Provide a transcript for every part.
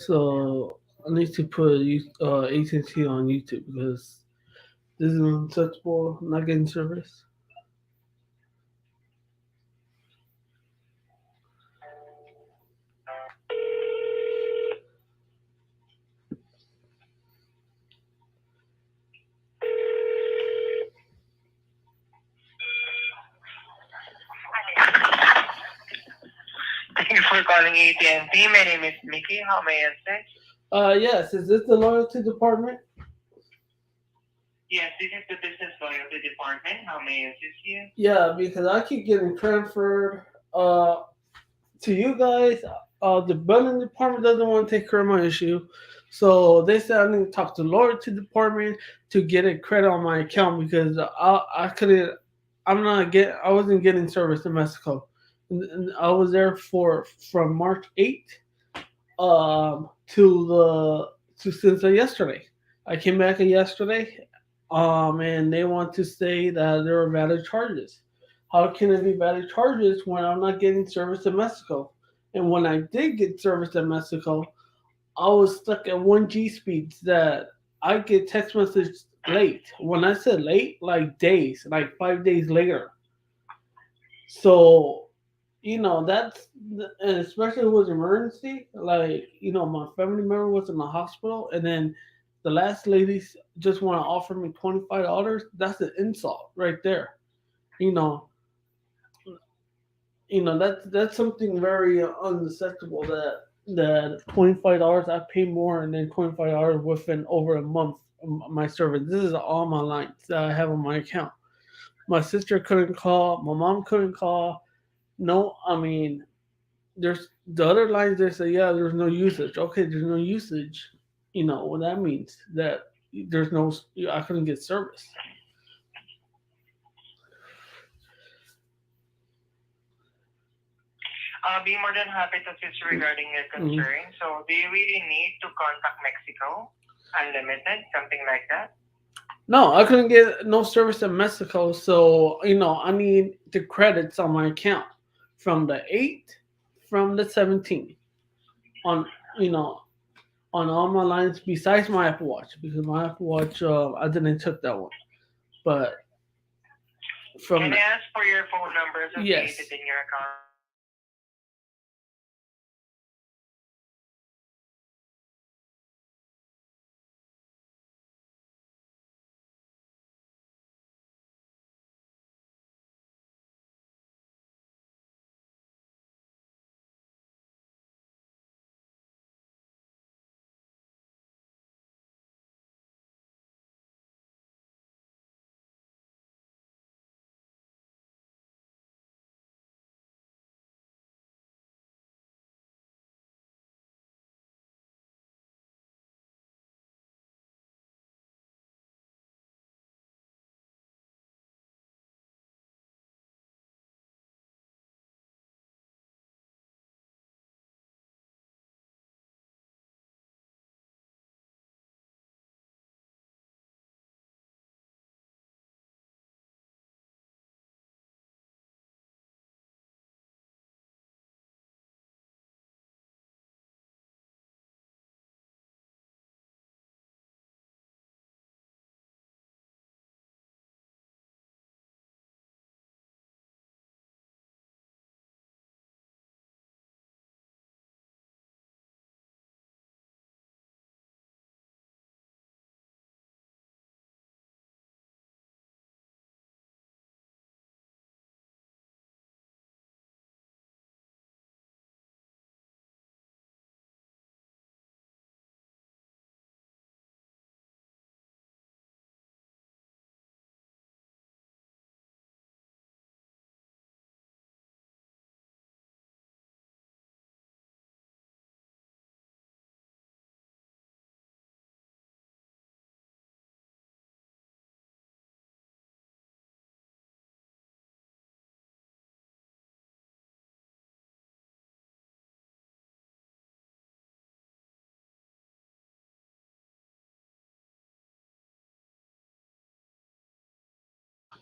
So I need to put AT&T on YouTube because this is untouchable. Not getting service. Thank you for calling AT&T. My name is Mickey. How may I assist? Yes. Is this the loyalty department? Yes, this is the business loyalty department. How may I assist you? Yeah, because I keep getting transferred to you guys. The billing department doesn't want to take care of my issue, so they said I need to talk to the loyalty department to get a credit on my account because I couldn't. I wasn't getting service in Mexico. And I was there for from March 8th to to since yesterday. I came back yesterday, and they want to say that there are valid charges. How can it be valid charges when I'm not getting service in Mexico? And when I did get service in Mexico, I was stuck at 1G speeds that I get text message late. When I said late, like days, like 5 days later. So that's and especially if it was emergency. Like my family member was in the hospital, and then the last lady just want to offer me $25. That's an insult right there. You know, that's something very unacceptable. That $25 I pay more, and then $25 within over a month of my service. This is all my lines that I have on my account. My sister couldn't call. My mom couldn't call. No, I mean, there's the other lines there say, yeah, there's no usage. Okay, there's no usage. What that means that there's no, I couldn't get service. I'll be more than happy to assist you regarding your Mhm. concern. So, do you really need to contact Mexico? Unlimited, something like that? No, I couldn't get no service in Mexico, so I need the credits on my account from the 8th, from the 17th on you know on all my lines besides my Apple Watch because my Apple Watch I didn't took that one, but from Can the I ask for your phone number associated yes. in your account?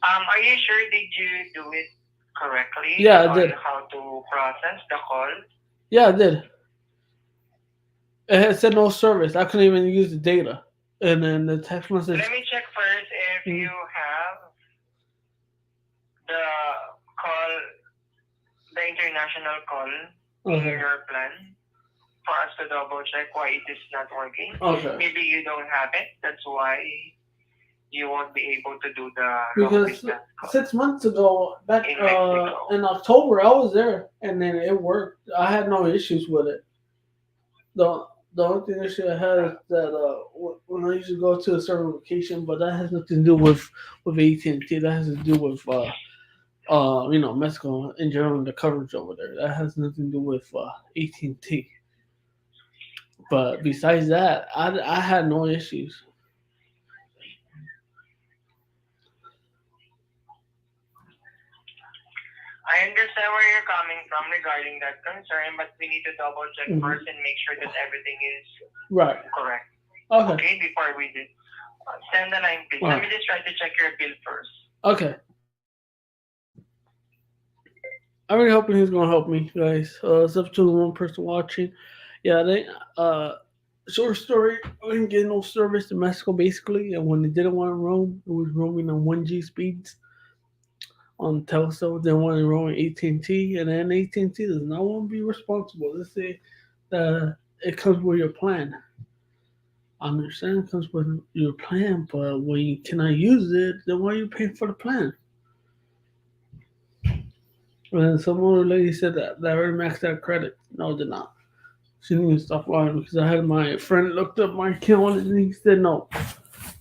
Are you sure did you do it correctly Yeah, I on did. how to process the call? Yeah, I did. It had said no service. I couldn't even use the data. And then the text message. Let me check first if you have the call, the international call in Okay. your plan for us to double check why it is not working. Okay. Maybe you don't have it. That's why you won't be able to do the long Because distance call 6 months ago, back in Mexico. in October, I was there, and then it worked. I had no issues with it. The only thing issue I had is that when I used to go to a certain location, but that has nothing to do with AT&T. That has to do with Mexico in general and the coverage over there. That has nothing to do with AT&T. But besides that, I had no issues. I understand where you're coming from regarding that concern, but we need to double check first and make sure that everything is Right. correct. Okay. Okay, before we do. Send the line, please. Right. Let me just try to check your bill first. Okay. I'm really hoping he's gonna help me, guys. It's up to the one person watching. Yeah, they short story, we didn't get no service in Mexico basically, and when they didn't want to roam, it was roaming on 1G speeds on Telcel. They wanted to roam AT&T, and then AT&T does not want to be responsible. They say that it comes with your plan. I understand it comes with your plan, but when you cannot use it, then why are you paying for the plan? And some other lady said that they already maxed out credit. No, they're not. She didn't even stop lying because I had my friend looked up my account and he said no.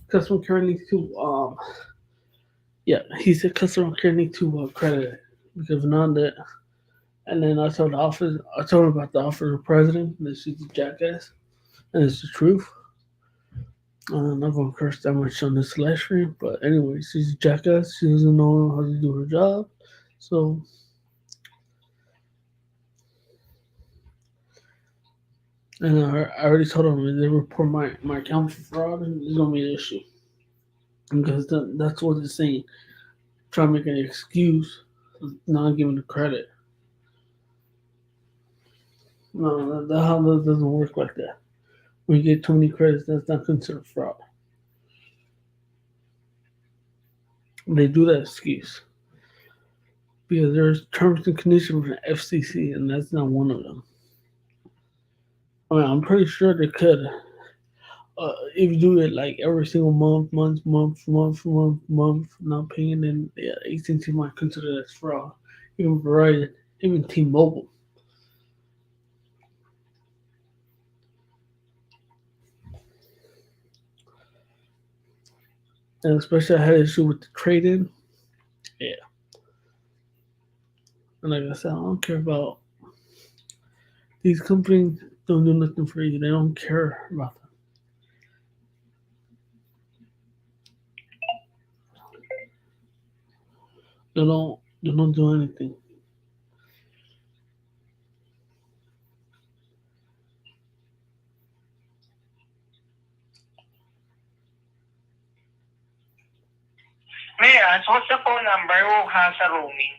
Customer care needs to he said customer care needs to credit it because none that. And then I told her about the office of president that she's a jackass, and it's the truth. I'm not gonna curse that much on this live stream, but anyway, she's a jackass. She doesn't know how to do her job, so. And I already told them if they report my account for fraud, it's gonna be an issue because that's what it's saying. Try to make an excuse, not giving the credit. No, that doesn't work like that. When you get too many credits, that's not considered fraud. They do that excuse because there's terms and conditions from the FCC, and that's not one of them. I mean, I'm pretty sure they could. If you do it like every single month, not paying, then yeah, AT&T might consider that fraud. Even Verizon, even T-Mobile. And especially I had an issue with the trade-in. Yeah. And like I said, I don't care about these companies. Don't do nothing for you. They don't care about them. They don't do anything. May I ask, what's the phone number who has a roaming?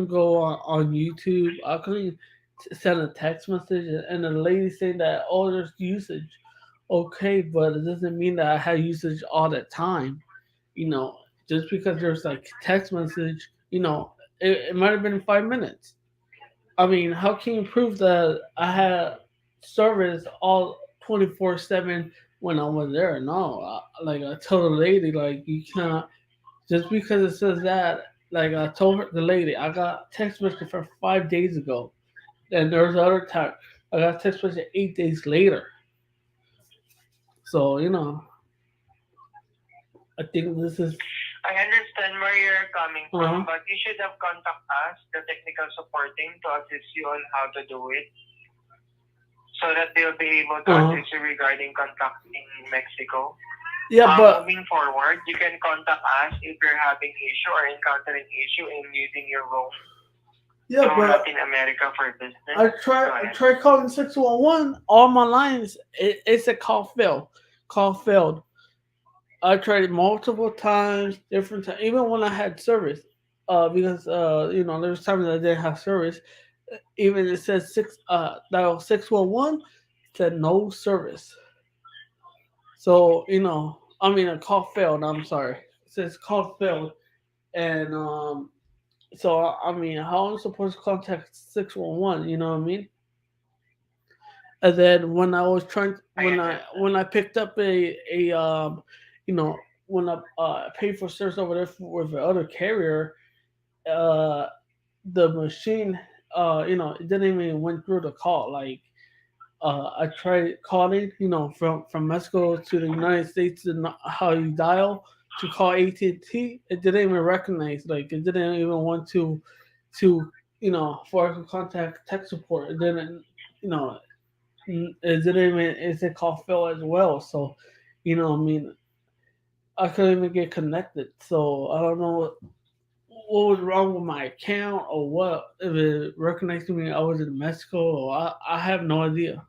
go on YouTube. I couldn't send a text message, and the lady saying that, oh, there's usage. Okay, but it doesn't mean that I had usage all the time. You know, just because there's like text message, it might have been 5 minutes. I mean, how can you prove that I had service all 24/7 when I was there? No, like I told the lady, like you can't just because it says that. Like I told her, the lady, I got text message for 5 days ago, and there's other time I got text message 8 days later. So I think this is. I understand where you're coming Uh-huh. from, but you should have contacted us, the technical support team, to assist you on how to do it, so that they'll be able to Uh-huh. assist you regarding contacting Mexico. Yeah, but Moving forward, you can contact us if you're having issue or encountering issue in using your roam to yeah, but Latin America for business. I Go try ahead. try calling 611. All my lines, it's a call failed. Call failed. I tried it multiple times, different times, even when I had service. Because there's times that I didn't have service. Even it says dial 611 said no service. So I mean a call failed. I'm sorry. It says call failed, and so I mean how am I supposed to contact 611? You know what I mean? And then when I was trying, I understand. when I picked up a you know, when I paid for service over there with the other carrier, uh, the machine, it didn't even went through the call. Like, I tried calling, from Mexico to the United States, and how you dial to call AT&T. It didn't even recognize. Like, it didn't even want to for I could contact tech support. It didn't, you know, it didn't even. It's a call fail as well. So, I mean, I couldn't even get connected. So I don't know what was wrong with my account or what. If it recognized me I was in Mexico, or I have no idea.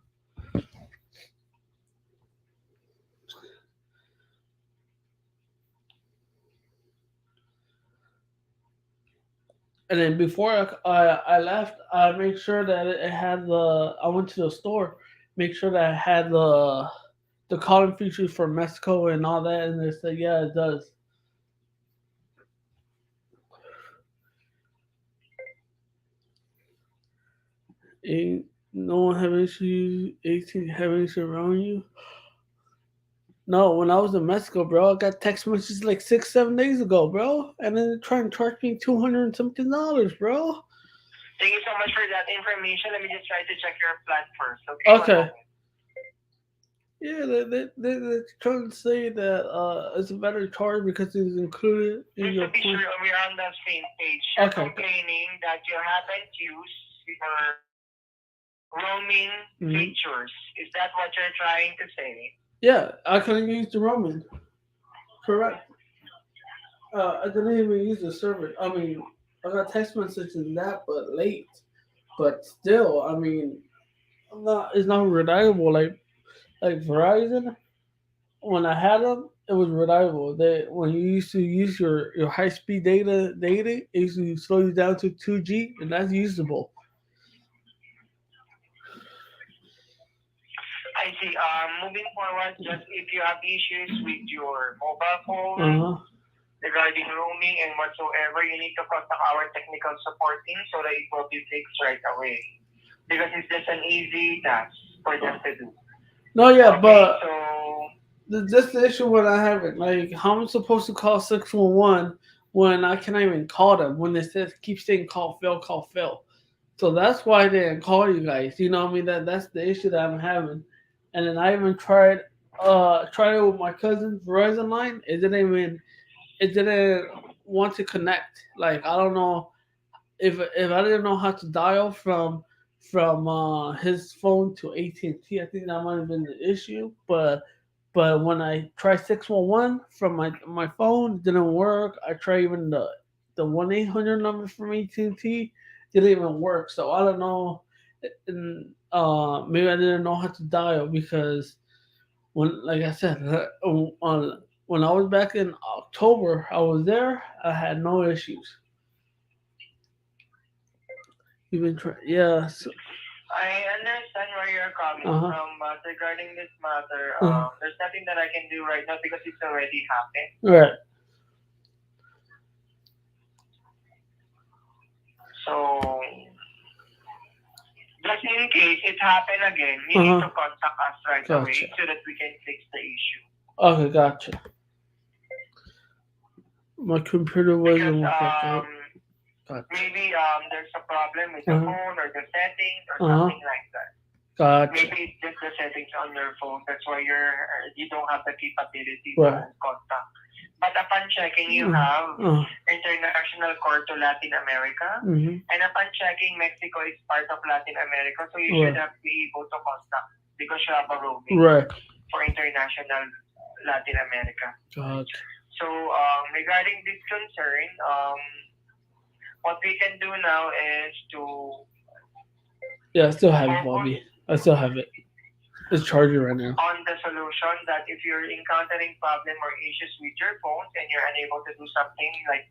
And then before I left, I made sure that it had the. I went to the store, make sure that it had the calling features for Mexico and all that, and they said yeah, it does. Ain't no one have issue. 18 having issue around you. No, when I was in Mexico, bro, I got text messages like 6, 7 days ago, bro, and then they're trying to charge me $200 and something, bro. Thank you so much for that information. Let me just try to check your plan first, okay? One Okay. moment. Yeah, they're trying to say that it's a better charge because it's included in Just your to be point. sure we're on the same page, you're Okay. complaining that you haven't used your roaming Hmm. features. Is that what you're trying to say? Yeah, I couldn't use the Roman. Correct. I didn't even use the server. I mean, I got text messages in that, but late. But still, I mean, not it's not reliable like Verizon. When I had them, it was reliable. They when you used to use your high speed data, it used to slow you down to 2G, and that's usable. I see. Moving forward, just if you have issues with your mobile phone Uh huh. regarding roaming and whatsoever, you need to contact our technical support team so that it will be fixed right away. Because it's just an easy task for them to do. No, yeah, Okay, but so that's the issue when I have it. Like, how am I supposed to call 611 when I can't even call them? When it says keep saying call fail, call fail. So that's why I didn't call you guys. You know what I mean? That's the issue that I'm having. And then I even tried it with my cousin's Verizon line. It didn't want to connect. Like I don't know if I didn't know how to dial from his phone to AT&T. I think that might have been the issue. But when I tried 611 from my phone, it didn't work. I tried even the 1-800 number from AT&T, didn't even work. So I don't know. And maybe I didn't know how to dial because like I said, when I was back in October, I was there. I had no issues. You've been trying. Yeah. So, I understand where you're coming uh huh. from, but regarding this matter, Uh-huh. there's nothing that I can do right now because it's already happened. Right. So, just in case it happened again, you need Uh to huh. contact us right away Gotcha. so that we can fix the issue. Okay. Gotcha. My computer Because wasn't working. Okay. Gotcha. maybe there's a problem with Uh the huh. phone or the settings or Uh huh. something like that. Gotcha. Maybe it's just the settings on your phone. That's why you don't have the capability to Right. contact. But upon checking, you Uh have huh. international call to Latin America, Mm-hmm. and upon checking, Mexico is part of Latin America, so you should Right. have be able to contact because you have a roaming Right. for international Latin America. Gotcha. So regarding this concern, what we can do now is to Yeah, I still have it, focus Bobby. I still have it. It's charging right now. on the solution that if you're encountering problem or issues with your phones and you're unable to do something like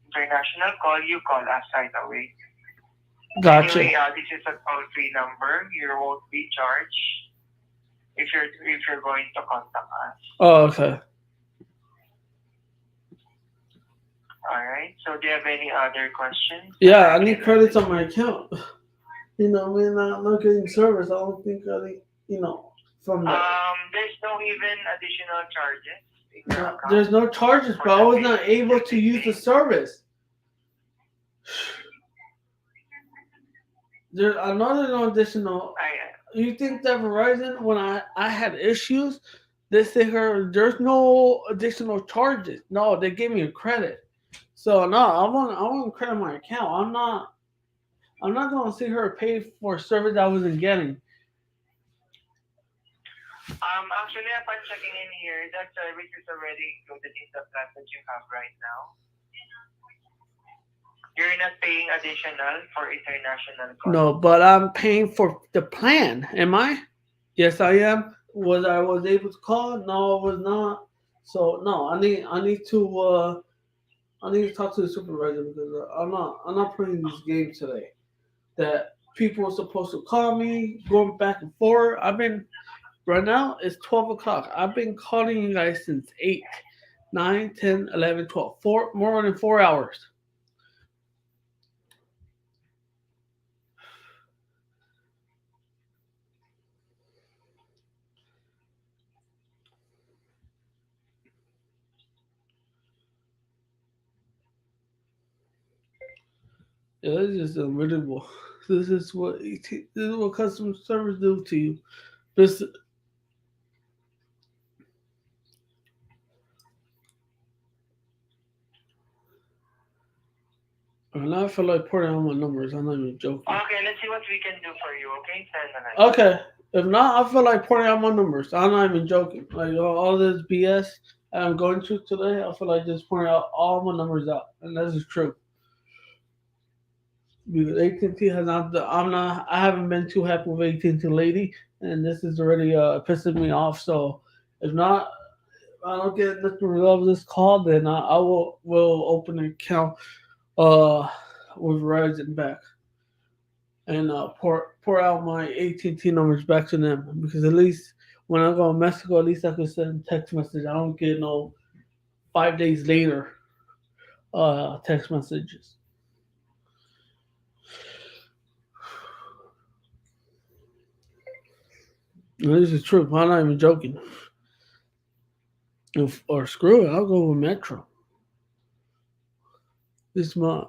international call, you call us right away. Gotcha. Anyway, this is a toll-free number. You won't be charged if you're going to contact us. Oh, okay. All right. So do you have any other questions? Yeah, I need credits on my account. You know, I mean, not getting service. I don't think I need, from the. There's no even additional charges in your account. There's no charges, for but I the was not basic able to use the thing. service. There's another no additional. You think that Verizon, when I had issues, they say there's no additional charges. No, they gave me a credit. So no, I want to credit my account. I'm not gonna see her pay for a service I wasn't getting. Actually, upon checking in here, that service is already included in the plan that you have right now. You're not paying additional for international call. No, but I'm paying for the plan. Am I? Yes, I am. Was I was able to call? No, I was not. So no, I need to talk to the supervisor because I'm not playing these games today. That people are supposed to call me, going back and forth. Right now it's 12 o'clock. I've been calling you guys since 8, 9, 10, 11, 12. More than 4 hours. Yeah, this is unbelievable. This is what customer service do to you. This and I feel like putting on my numbers. I'm not even joking. Okay, let's see what we can do for you. Okay, stand on it. Okay, if not, I feel like putting out my numbers. I'm not even joking. Like all this BS I'm going through today, I feel like just pointing out all my numbers out, and that is true. Because AT&T has not. I'm not. I haven't been too happy with AT&T lately, and this is already pissing me off. So if not, if I don't get nothing to resolve this call, then I will open an account uh with Verizon back and pour out my AT&T numbers back to them because at least when I go to Mexico, at least I can send text message. I don't get no 5 days later text messages. And this is true. I'm not even joking. Or screw it, I'll go with Metro. This my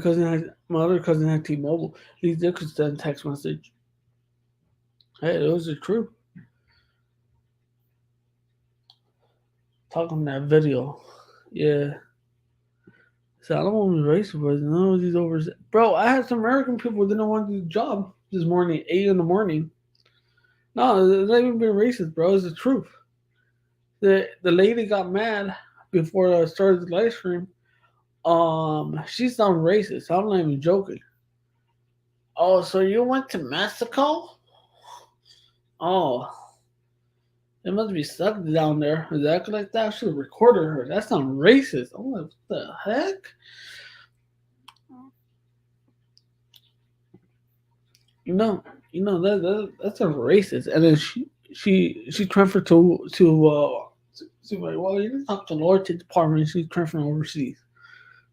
cousin had my other cousin had T-Mobile. At least they could send text message. Hey, those are true. Talking that video, yeah. So I don't want to be racist, but none of these over. Bro, I had some American people didn't want to do the job this morning, 8 in the morning. No, it's not even being racist, bro. It's the truth. The lady got mad before I started the live stream. She sounded racist. I'm not even joking. Oh, so you went to Mexico? Oh, it must be sucked down there. Exactly like that. I should have recorded her. That sounds racist. I'm like, what the heck? You know, that's a racist. And then she transferred to my well, you didn't talk to Loyalty Department. She transferred overseas.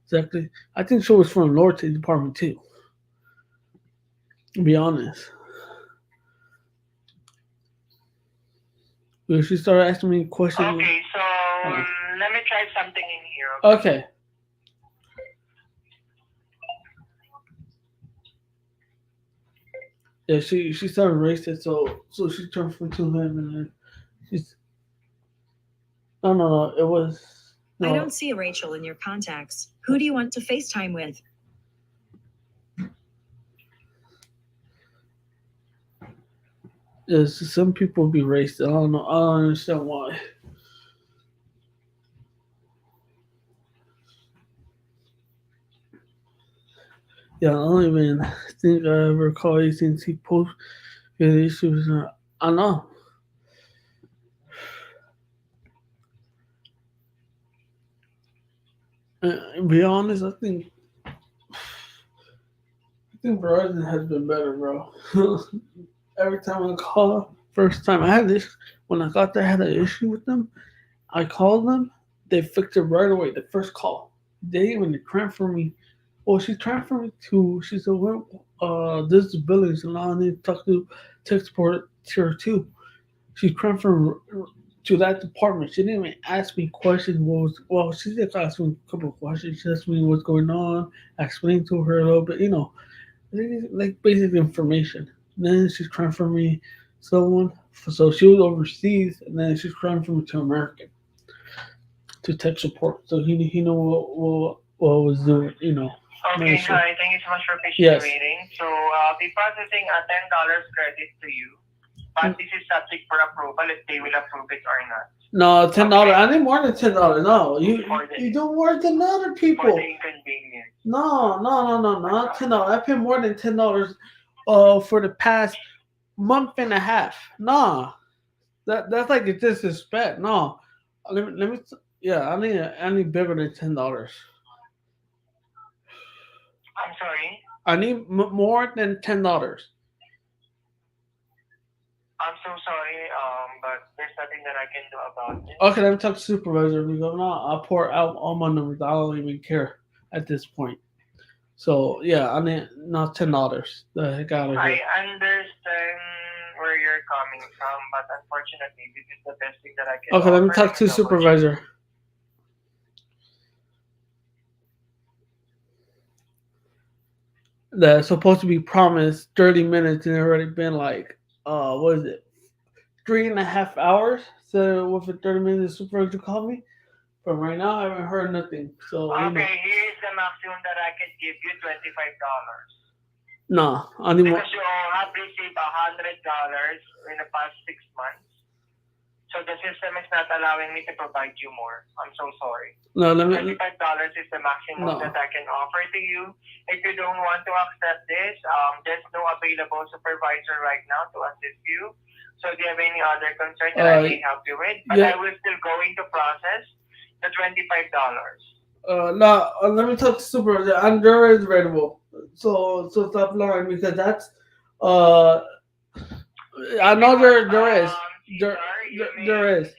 Exactly. I think she was from Loyalty Department too. To be honest, because she started asking me questions. Okay, so Uh, let me try something in here. Okay. okay. Yeah, she started racist, so she transferred to him, and then she's no. It was I no. don't see a Rachel in your contacts. Who do you want to FaceTime with? Yes, some people be racist. I don't know. I don't understand why. Yeah, I don't even think I ever called AT&T post issues. I know. Be honest, I think Verizon has been better, bro. Every time I call, first time I had this, when I got there, I had an issue with them. I called them, they fixed it right away. The first call, they even transferred me. Well, she transferred me to. She said, "Well, this is Billings, and I need to talk to tech support tier 2." She transferred to that department. She didn't even ask me questions. Well, she did ask me a couple of questions. She asked me what's going on. I explained to her a little bit, like basic information. Then she transferred me someone. So she was overseas, and then she transferred me to American to tech support. So he know what I was doing. Okay, Mention. hi. Thank you so much for patiently Yes. waiting. So I'll be processing a $10 credit to you, but this is subject for approval if they will approve it or not. No, $10. Okay. I need more than $10. No, For the you do more than other for people. the inconvenience. No, not $10. I pay more than $10 for the past month and a half. Nah. That's like a disrespect. No. Let me yeah, I need bigger than $10. I'm sorry. I need more than $10. I'm so sorry. But there's nothing that I can do about it. Okay, let me talk to supervisor. We go, no, I'll pour out all my numbers. I don't even care at this point. So yeah, I need not $10. The heck out of I here. understand where you're coming from, but unfortunately, this is the best thing that I can Okay, let me offer. talk Let to me double check. supervisor. That's supposed to be promised 30 minutes and it already been like what is it? 3.5 hours. So within 30 minutes the supervisor called me. But right now I haven't heard nothing. So Okay, here's the maximum that I can give you, $25. nah, I need more. Because you have received $100 in the past 6 months. So the system is not allowing me to provide you more. I'm so sorry. No, let me $25 is the maximum No. that I can offer to you. If you don't want to accept this, there's no available supervisor right now to assist you. So do you have any other concern that I may help you with? But yeah. I will still going to process the $25. No, let me talk to supervisor. Andrea is available. So stop lying because that's uh I know there is. There, there is.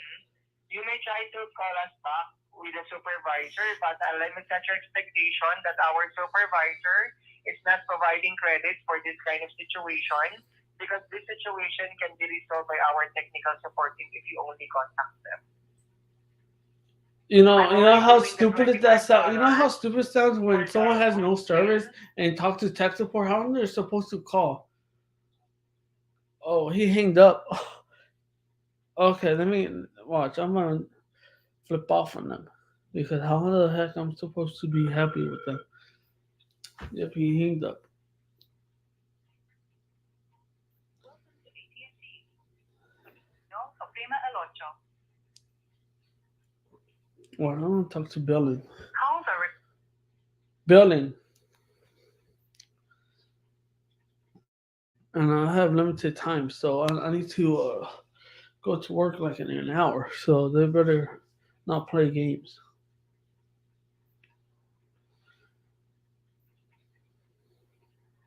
You may try to call us back with a supervisor, but let me set your expectation that our supervisor is not providing credit for this kind of situation because this situation can be resolved by our technical support team if you only contact them. You know how stupid is that sound? You know how stupid it sounds when someone has no service and talk to tech support? How they're supposed to call? Oh, he hanged up. Okay, let me watch. I'm gonna flip off on them because how the heck I'm supposed to be happy with them? If he hanged up. Well, I want to talk to Billing. Billing. And I have limited time, so I need to go to work like in an hour. So they better not play games.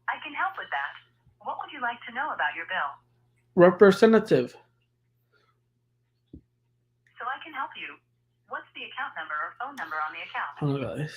I can help with that. What would you to know about your bill? Representative. So I can help you. What's the account number or phone number on the account? Oh, guys.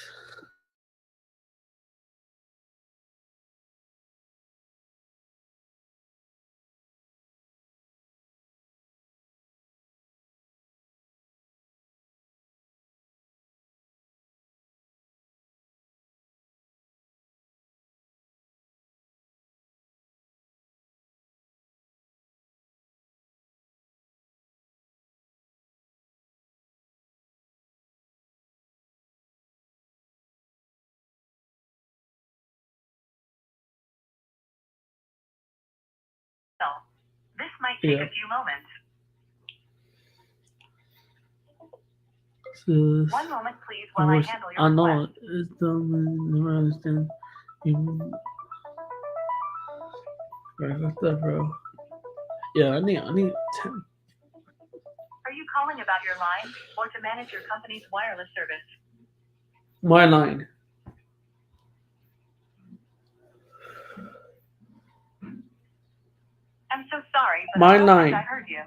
So, this might take Yeah. a few moments. Sis, One moment, please, of while I course, handle your I know request. it's dumb. Never understand. Right, what's up, bro? Yeah, I need 10. Are you calling about your line or to manage your company's wireless service? My line. I'm so sorry, but My I don't line. think I heard you.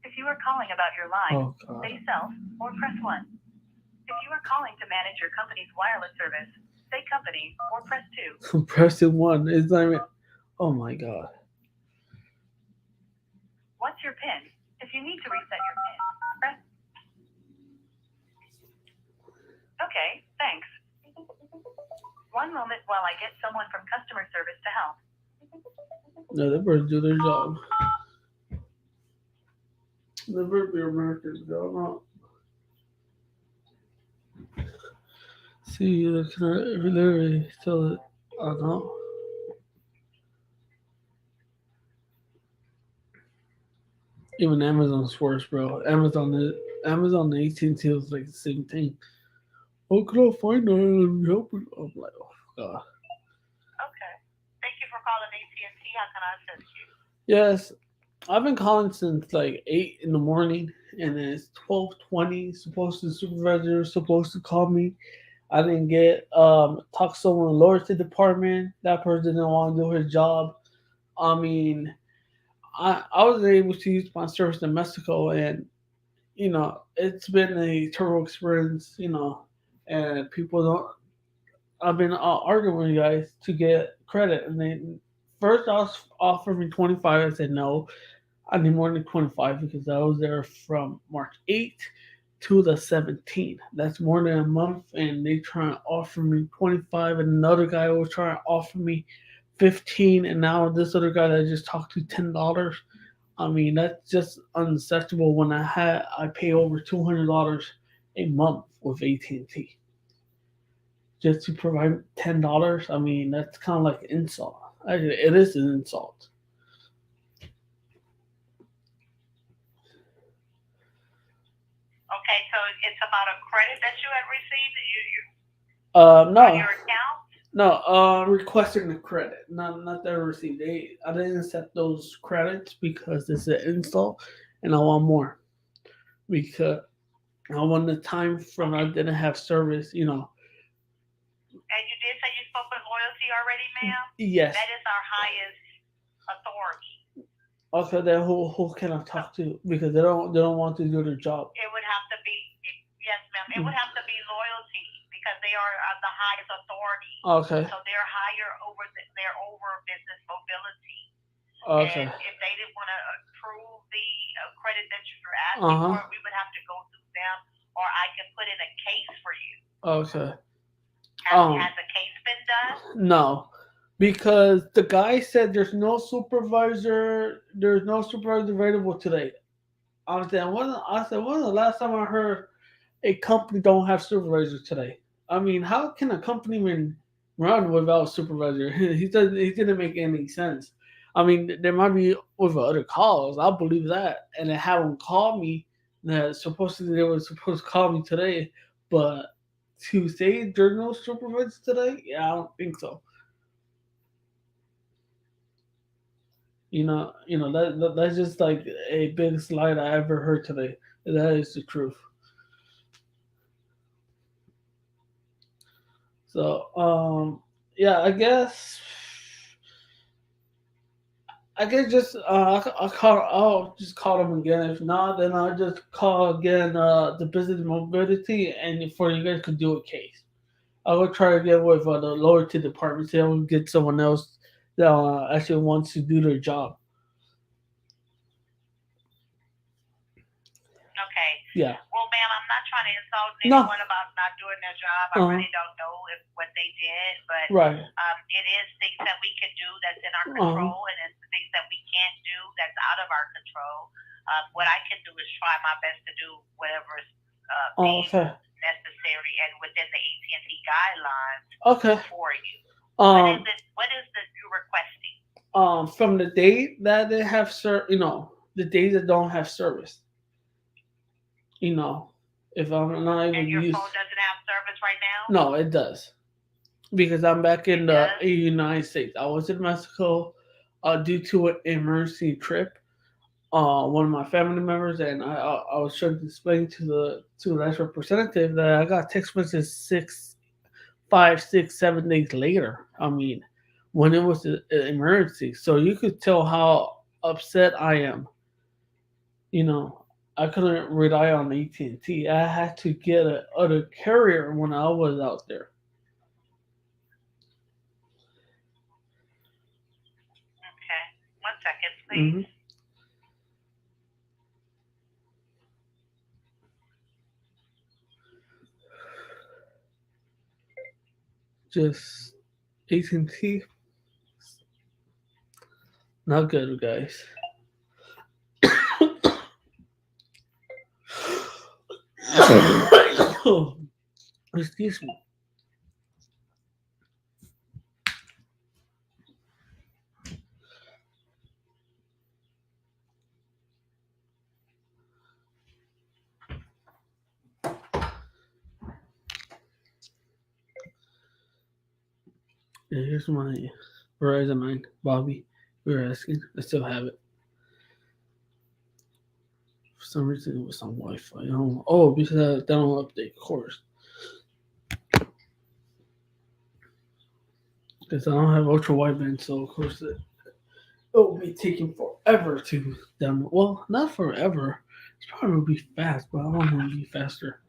If you are calling about your line, Oh god. say self or press 1. If you are calling to manage your company's wireless service, say company or press 2. Pressing 1. It's not even. Oh my god. What's your PIN? If you need to reset your PIN, press. Okay, thanks. One moment while I get someone from customer service to help. No, they better do their job. They better be Americans, job. See, can I literally tell it? I know. Even Amazon's worse, bro. Amazon the AT&T was like the same thing. Oh, can I find that and help you? I'm like, oh god. Okay. Thank you for calling AT&T. How can I assist you? Yes, I've been calling since like 8 in the morning, and then it's 12:20. The supervisor is supposed to call me. I didn't get talk to someone in the loyalty department. That person didn't want to do his job. I mean, I was able to use my service in Mexico, and it's been a terrible experience. And people don't. I've been arguing with you guys to get credit, and they first offered me 25. I said no. I need more than 25 because I was there from March 8th to the 17th. That's more than a month, and they try to offer me 25, and another guy was trying to offer me 15, and now this other guy that I just talked to $10. I mean, that's just unacceptable when I pay over $200 a month with AT&T just to provide $10. I mean, that's kind of like an insult. It is an insult. Okay, so it's about a credit that you had received No. on your account? No, requesting the credit, not the receipt. I didn't accept those credits because it's an install, and I want more because I want the time from I didn't have service. And you did say you spoke with loyalty already, ma'am? Yes. That is our highest authority. Okay, then who can I talk to because they don't want to do their job. It would have to be yes, ma'am. It would have to be loyalty because they are the highest authority. Okay. So they're higher over they're over business mobility. Okay. And if they didn't want to approve the credit that you're asking for, we would have to go through them, or I can put in a case for you. Okay. Has a case been done? No, because the guy said there's no supervisor available today. I said, when was the last time I heard a company don't have supervisors today? I mean, how can a company even run without a supervisor? He didn't make any sense. I mean, there might be with other calls. I'll believe that, and then have them call me. That supposedly they were supposed to call me today, but to say there's no supervisors today, yeah, I don't think so. That's just like a big slide I ever heard today. That is the truth. So, yeah, I guess I can just I'll just call them again. If not, then I'll just call again the business mobility, and for you guys could do a case. I will try again with the lower tier department. See, I will get someone else that actually wants to do their job. Okay. Yeah. Well, ma'am, I'm not trying to insult No. anyone about not doing their job. I Uh-huh. really don't know if what they did, but Right. it is things that we can do that's in our Uh-huh. control, and it's the things that we can't do that's out of our control. What I can do is try my best to do whatever is Oh, being okay. necessary and within the AT&T guidelines Okay. for you. Um. What is it you requesting? From the day that they have the days that don't have service. If I'm not able And to your use. phone doesn't have service right now? No, it does. Because I'm back in It the does? United States. I was in Mexico due to an emergency trip. One of my family members, and I was trying to explain to the representative that I got text messages 5, 6, 7 days later. I mean, when it was an emergency, so you could tell how upset I am. You know, I couldn't rely on AT&T. I had to get a other carrier when I was out there. Okay. 1 second, please. Hmm. Just AT&T, not good, guys. Excuse me. Yeah, here's my Verizon 9, Bobby. We were asking. I still have it. For some reason, it was on Wi-Fi. Because I don't update, of course. Because I don't have ultra wideband, so of course it will be taking forever to download. Well, not forever. It's probably will be fast, but I want it to be faster.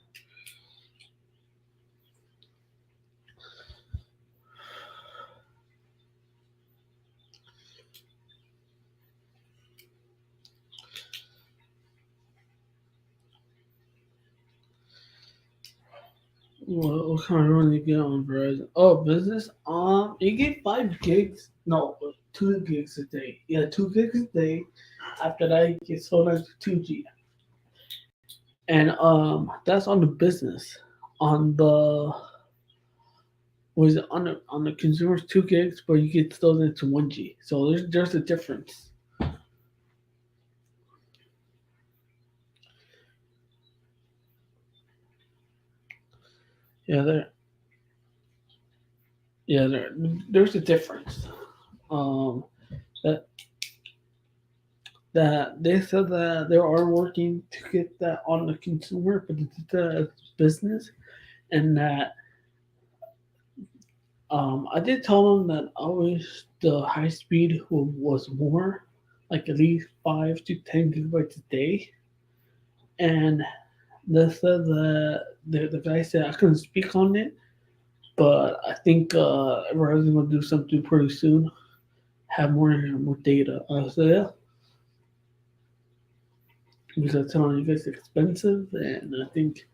What kind of run you get on Verizon? Oh, business. You get 5 gigs. No, 2 gigs a day. Yeah, 2 gigs a day. After that, you get sold out to 2G, and that's on the business. On the was it on the consumers 2 gigs, but you get sold into 1G. So there's a difference. Yeah, there's a difference. Um, that that they said that they are working to get that on the consumer, but it's the business, and that I did tell them that I wish the high speed was more, like at least 5 to 10 gigabytes a day, and they said that the guy said I couldn't speak on it, but I think Verizon will do something pretty soon, have more data. I said yeah, because I'm telling you guys it's expensive, and I think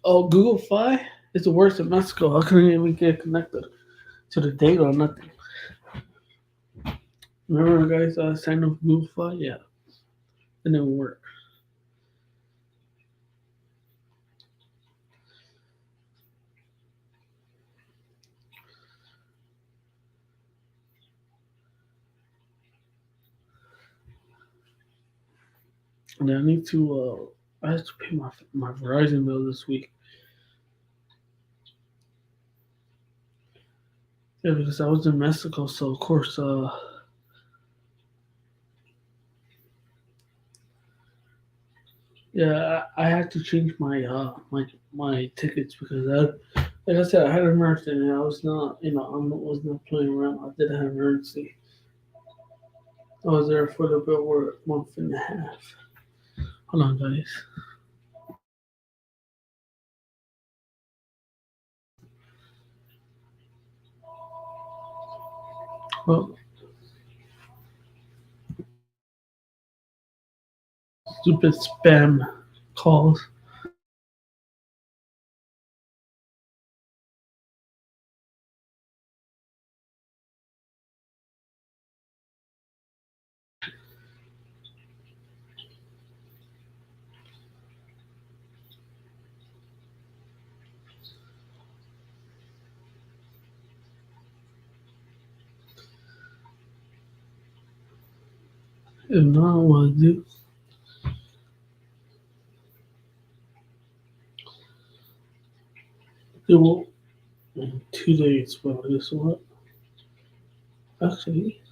Google Fi is the worst in Mexico. I couldn't even get connected to the data or nothing. Remember, guys, I signed up for Google Fi? Yeah, it didn't work. And I need to. I have to pay my Verizon bill this week. Yeah, because I was in Mexico, so of course, yeah, I had to change my tickets because like I said, I had an emergency and I was not, I was not playing around. I did have an emergency. I was there for a bit over a month and a half. Hold on, guys. Well, stupid spam calls. If not, what I do? It will in 2 days. Well, guess what? Actually,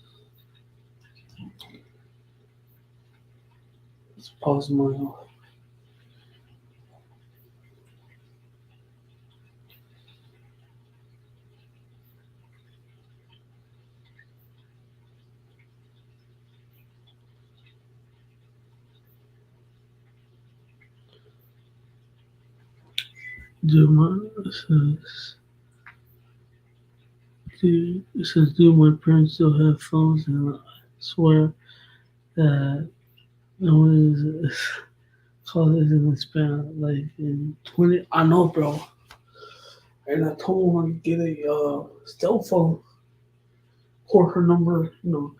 let's pause my. Do my do my parents still have phones? And I swear that no one is called is in the span like in 20. I know, bro. And I told her to get a cell phone or her number, to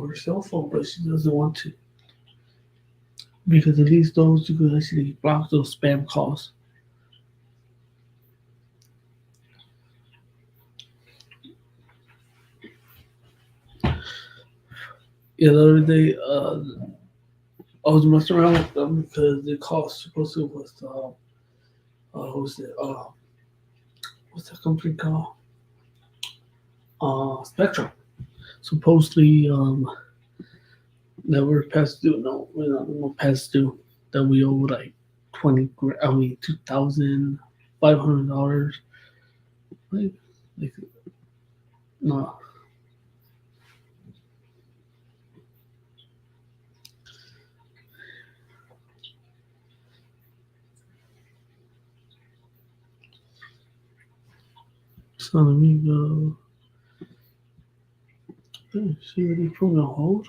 her cell phone, but she doesn't want to because at least those you could actually block those spam calls. Yeah, the other day, I was messing around with them because the call supposedly was what's it? What's that company called? Spectrum. Supposedly, that we're past due. No, we're not past due. That we owe like $2,500. Like, like, no. So let me go. See what he put on hold.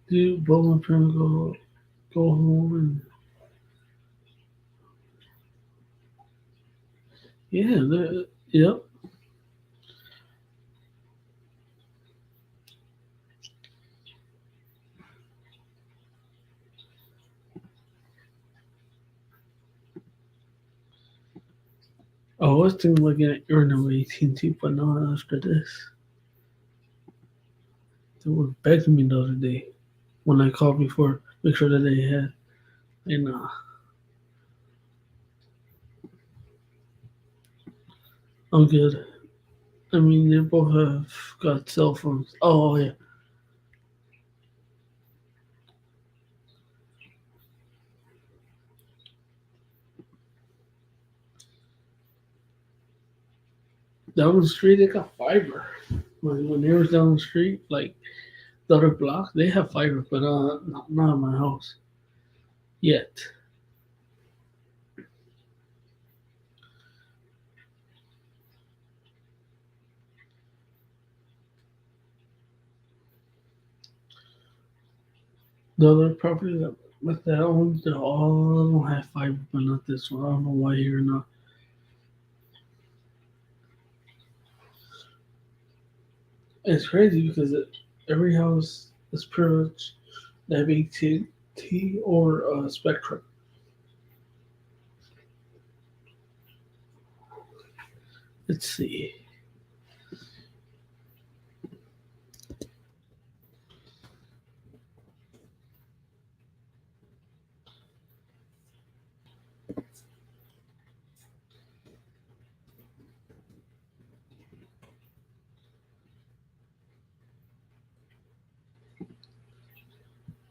Dude, both my parents go home and yeah, yep. I was thinking like an earn of AT&T, but not after this. They were begging me the other day when I called before, make sure that they had. And I'm good. I mean, they both have got cell phones. Oh yeah, down the street they got fiber. When they was down the street, like the other block, they have fiber, but not in my house yet. The other property that owns, they all don't have fiber, but not this one. I don't know why here or not. It's crazy because every house is pretty much they have AT&T or Spectrum. Let's see.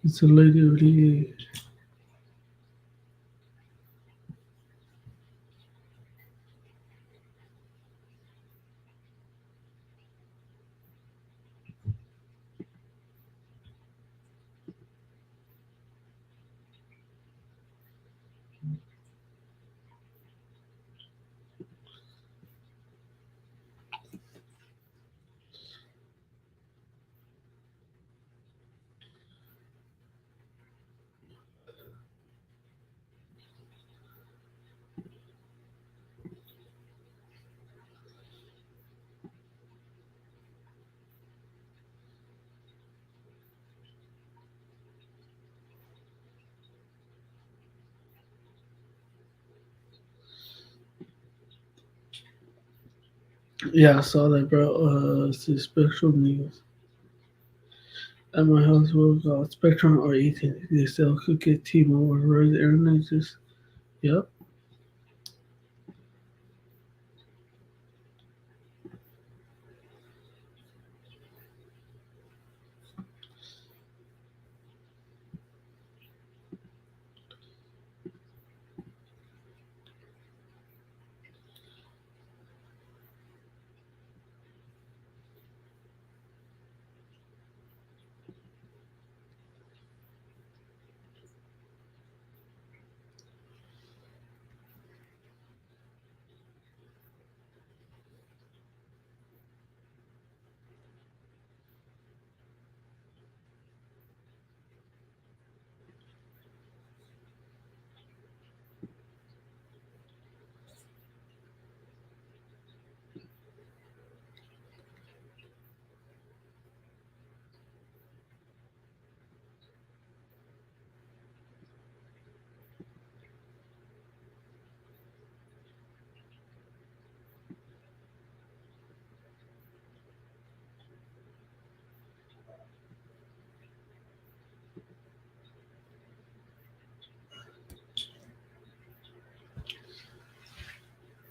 It's a lady. Yeah, I saw that, bro. It's the Spectrum News. At my house, we've got Spectrum or AT&T. They still could get T-Mobile or Verizon Internet. Just yep.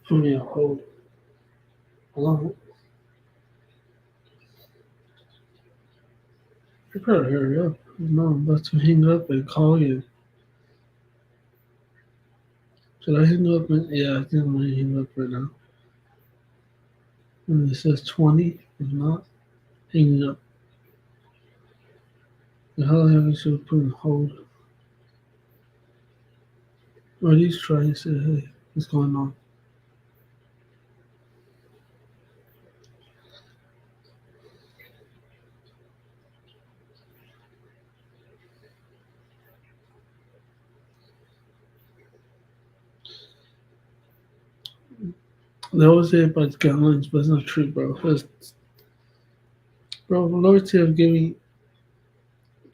Put me on hold. Hello. You better hurry up. No, I'm about to hang up and call you. Should I hang up? Yeah, I think I'm gonna hang up right now. And it says 20. If not, hanging up. The hell have I should put on hold? Or at least try and say, hey, what's going on? They always say about guidelines, but it's not true, bro. Bro, the Lord said give me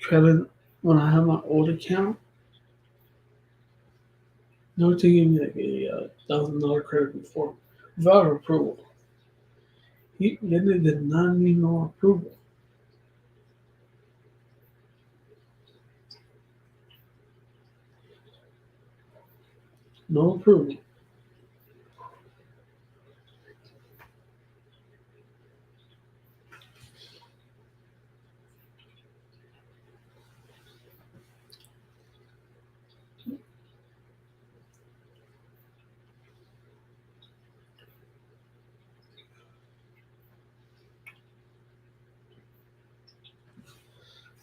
credit when I have my old account. Lord said give me like a $1,000 credit before without approval. Then they did not need no approval. No approval.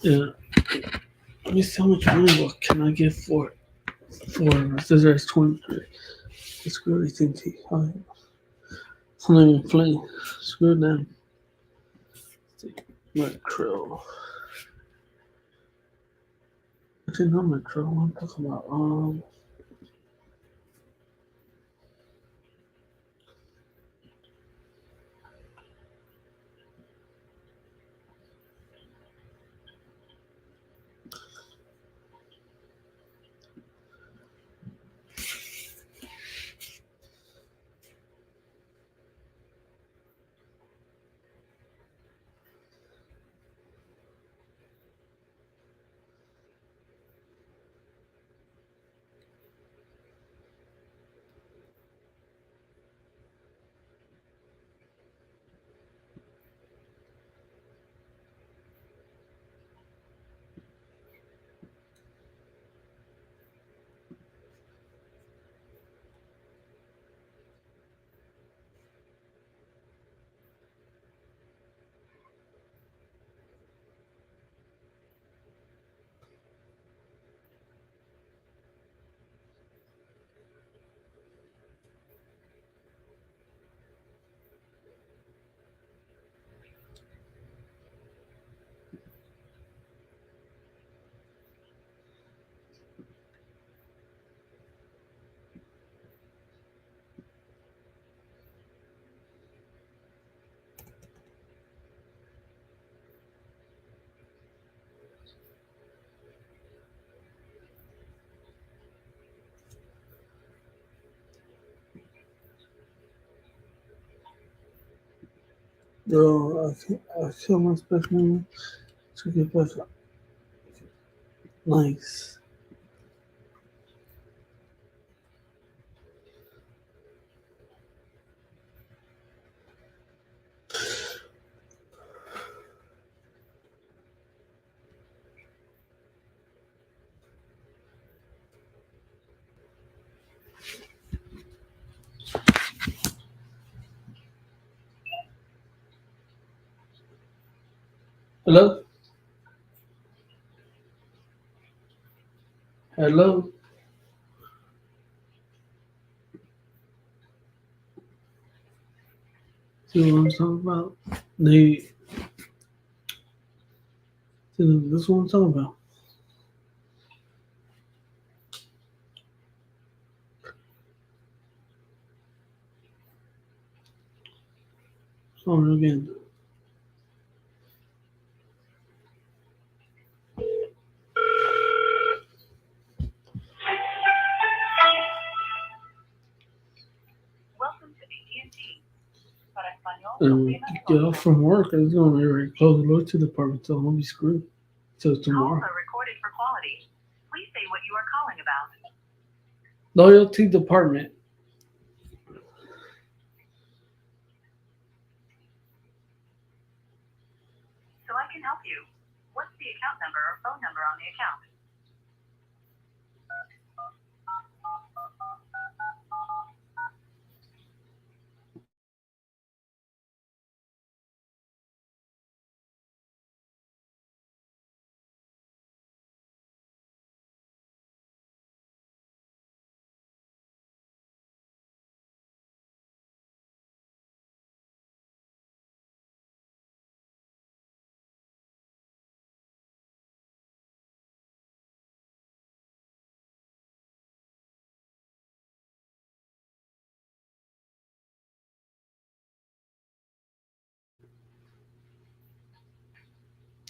Yeah. Let me see how much money what can I get for it. For scissors 23. Screw AT&T. It's not even playing. Screw them. Metro. Actually, not Metro. I'm talking about No, I kill my specimen to get back up. Nice. Hello? Hello? See what I'm talking about? They, see, this is what I'm talking about. So again. Welcome to AT&T. Para español, Get off from work. I was going to already close the loyalty department, so I'll be screwed till Calls tomorrow. are recorded for quality. Please say what you are calling about. Loyalty department. So I can help you. What's the account number or phone number on the account?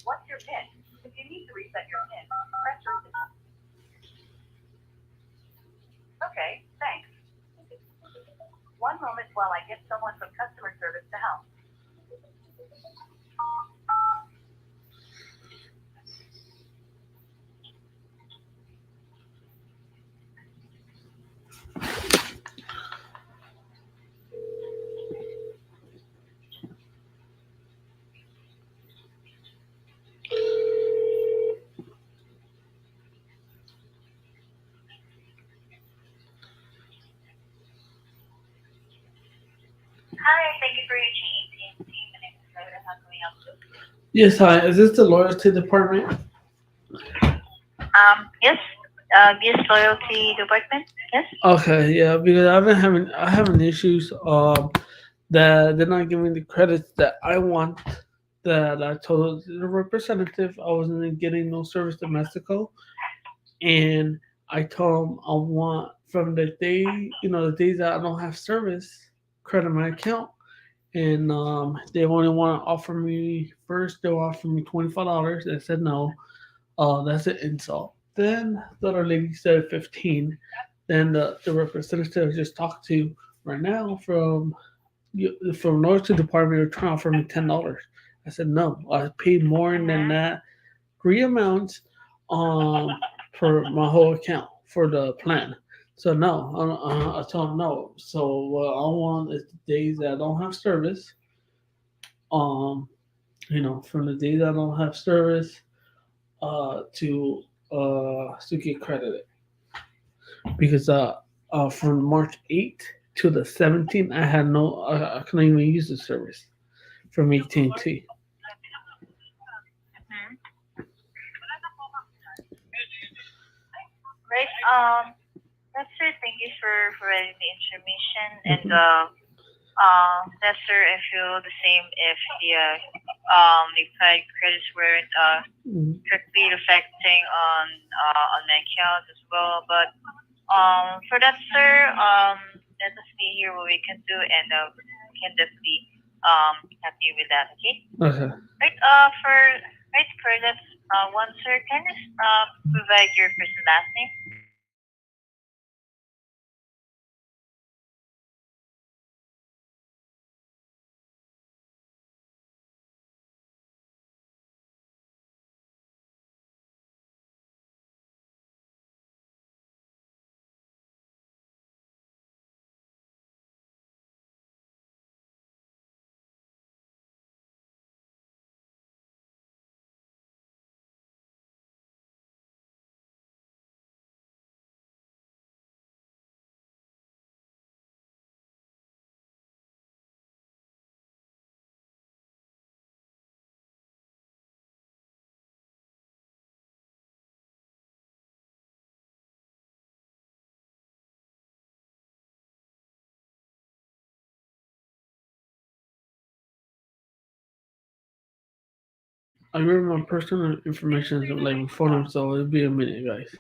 What's your PIN? If you need to reset your PIN, press reset. Okay, thanks. One moment while I get someone from customer service to help. Hi, thank you for reaching AT&T. My name is Rhoda. How can we help you? Yes, hi. Is this the loyalty department? Yes. Yes, loyalty department. Yes. Okay, yeah, because I having issues. That they're not giving the credits that I want. That I told the representative I wasn't getting no service to Mexico, and I told them I want from the day, the days that I don't have service, credit my account, and they only want to offer me first. They'll offer me $25. I said no. That's an insult. Then the other lady said 15. Then the representative I just talked to right now from North Department are trying to offer me $10. I said no. I paid more than that three amounts for my whole account for the plan. So no, I told him no. So what I want is the days that I don't have service. Um, from the days I don't have service, to get credited because from March 8th to the 17th I had no I couldn't even use the service from AT&T. Right. That's it. Thank you for providing the information. And yes, sir. I feel the same if the credits weren't strictly affecting on my account as well. But for that, sir, let us see here what we can do, and we can definitely help you with that. Okay. Okay. Right. For that one, sir, can you provide your first and last name? I remember my personal information is like my phone number, so it'll be a minute, guys.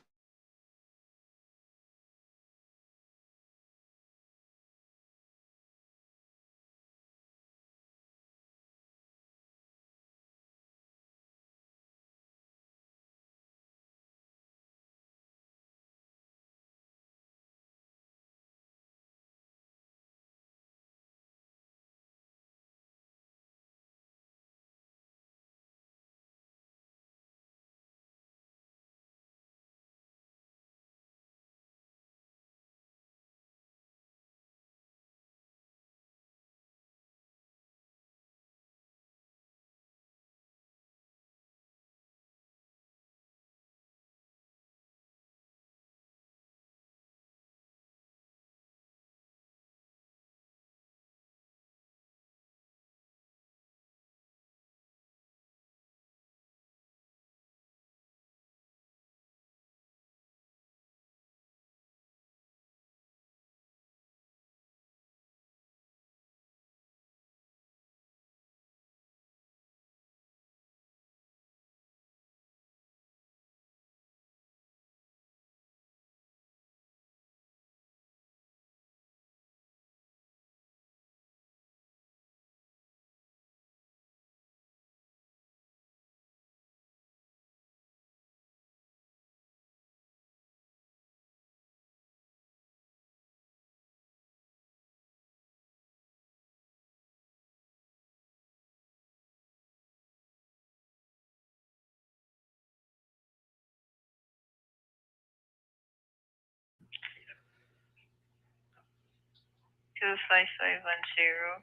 Two five five 25510.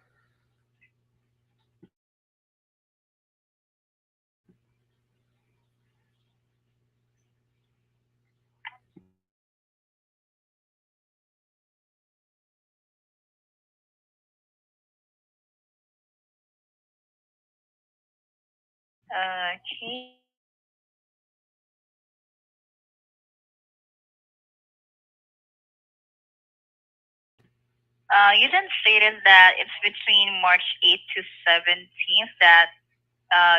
Okay. You then stated that it's between March 8th to 17th that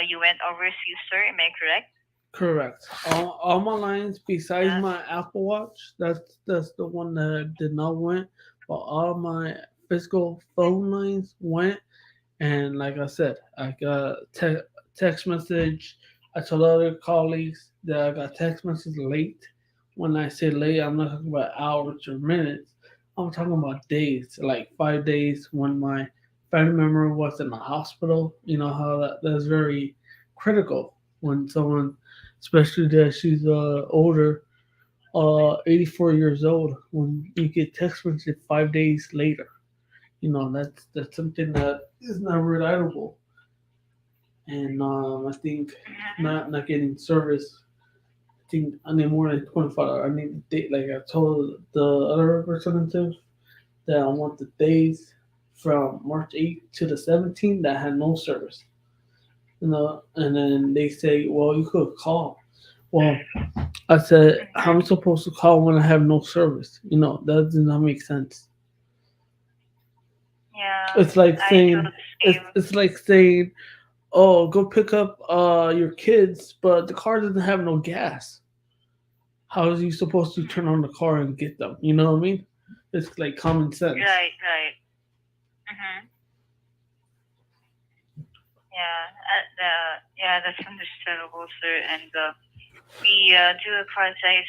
you went overseas, sir. Am I correct? Correct. All my lines besides Yes. my Apple Watch, that's the one that did not went, but all my physical phone lines went. And like I said, I got text message. I told other colleagues that I got text message late. When I say late, I'm not talking about hours or minutes. I'm talking about days, like 5 days when my family member was in the hospital. You know how that's very critical when someone, especially that she's older, 84 years old, when you get text message 5 days later. You know that's something that is not reliable, and I think not getting service. I think I need more than 24 hours. I need the date. Like I told the other representative that I want the days from March 8th to the 17th that had no service. You know, and then they say, well, you could call. Well, I said, how am I supposed to call when I have no service? You know, that does not make sense. Yeah, It's like I do saying, the same. it's like saying, oh, go pick up your kids, but the car doesn't have no gas. How is you supposed to turn on the car and get them? You know what I mean? It's like common sense. Right, right. Mm-hmm. Yeah, yeah, that's understandable, sir. And we do apologize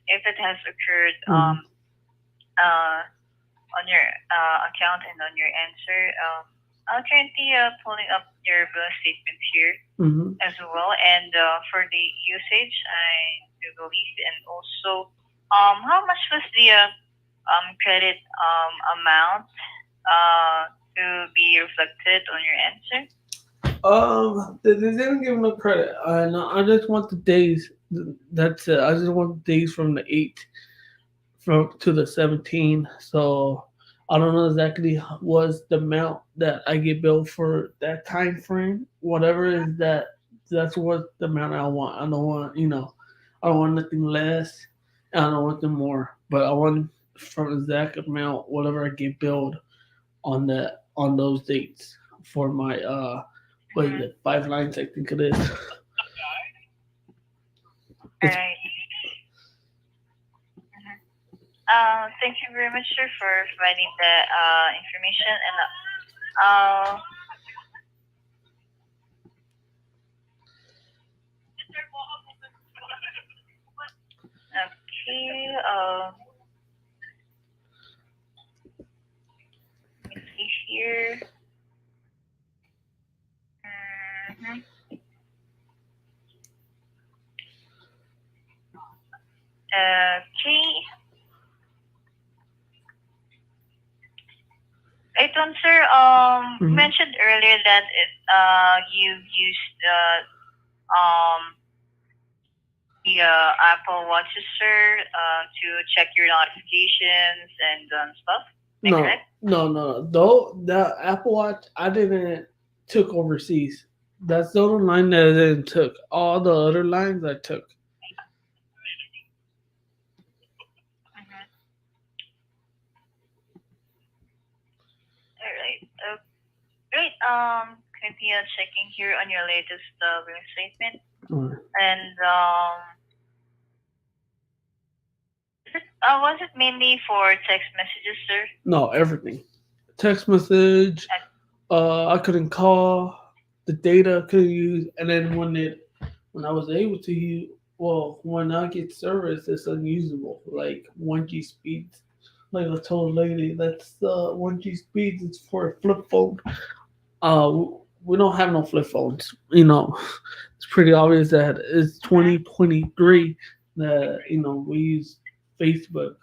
if it has occurred Mm-hmm. uh, on your account and on your answer. I'm currently pulling up your bill statement here Mm-hmm. as well, and for the usage, I do believe, and also, how much was the credit amount to be reflected on your answer? They didn't give no credit. I just want the days. That's it. I just want the days from the 8th from to the 17th. So I don't know exactly was the amount that I get billed for that time frame. Whatever is that, that's what the amount I want. I don't want, I don't want nothing less. I don't want them more, but I want from exact amount whatever I get billed on those dates for my what is it, 5 lines, I think it is. It's, Alright. Thank you very much, sir, for providing the information. And okay. Let me see here. Mhm. Okay. Right one, sir. Mhm. Mentioned earlier that you used the Apple Watches, sir, to check your notifications and stuff. Am I no, correct? no. Though the Apple Watch, I didn't took overseas. That's the only line that I didn't took. All the other lines I took. Mm-hmm. All right. Great. Currently checking here on your latest billing statement, and was it mainly for text messages, sir? No, everything. Text message. I couldn't call. The data I couldn't use, and then when I was able to use, well, when I get service, it's unusable. Like 1G speeds. Like I told lady, that's 1G speeds. It's for a flip phone. We don't have no flip phones. It's pretty obvious that it's 2023 that we use Facebook.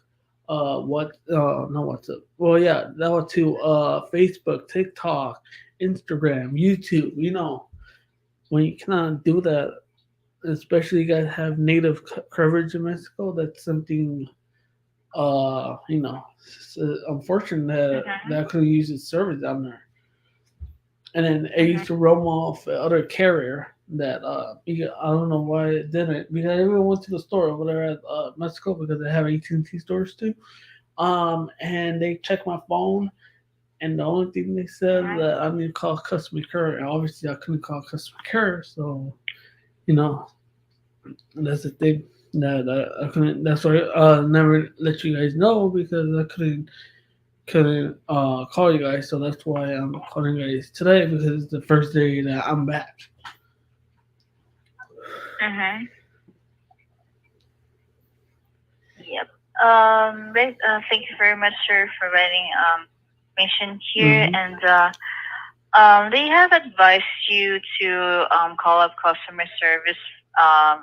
What? No, WhatsApp. Well, yeah, that was to Facebook, TikTok, Instagram, YouTube. When you cannot do that, especially you guys have native coverage in Mexico. That's something. It's unfortunate that I couldn't use its service down there. And then I used to roam off other carrier that I don't know why it didn't, because I even went to the store over there at Mexico because they have AT&T stores too. And they checked my phone, and the only thing they said that I need to call customer care, and obviously I couldn't call customer care, so you know that's the thing that I couldn't. That's why I never let you guys know because I couldn't call you guys, so that's why I'm calling you guys today because it's the first day that I'm back. Mm-hmm. Yep. Right. Thank you very much, sir, for providing information here. And they have advised you to call up customer service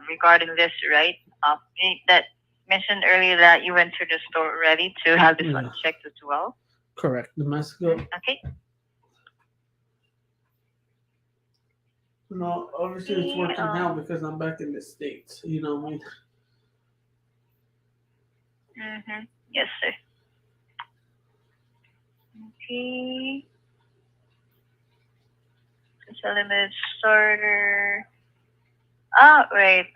regarding this, right? That mentioned earlier that you went to the store already to have this one checked as well. Correct. The Mexico. Okay. No, obviously it's working now because I'm back in the States. You know what I mean? Mm-hmm. Yes, sir. Okay. It's a limited starter. Right.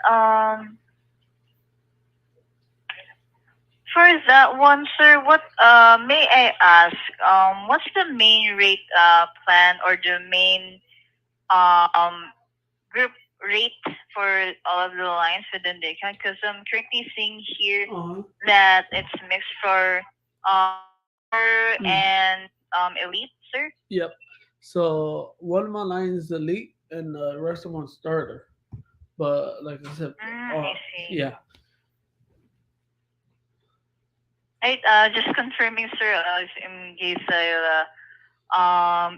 For that one, sir, what may I ask? What's the main rate plan or the main um group rate for all of the lines within the account? Because I'm currently seeing here that it's mixed for and elite, sir. Yep. So one of my lines is elite, and the rest of one's starter. But like I said, I see. yeah. Right. Just confirming, sir. In case I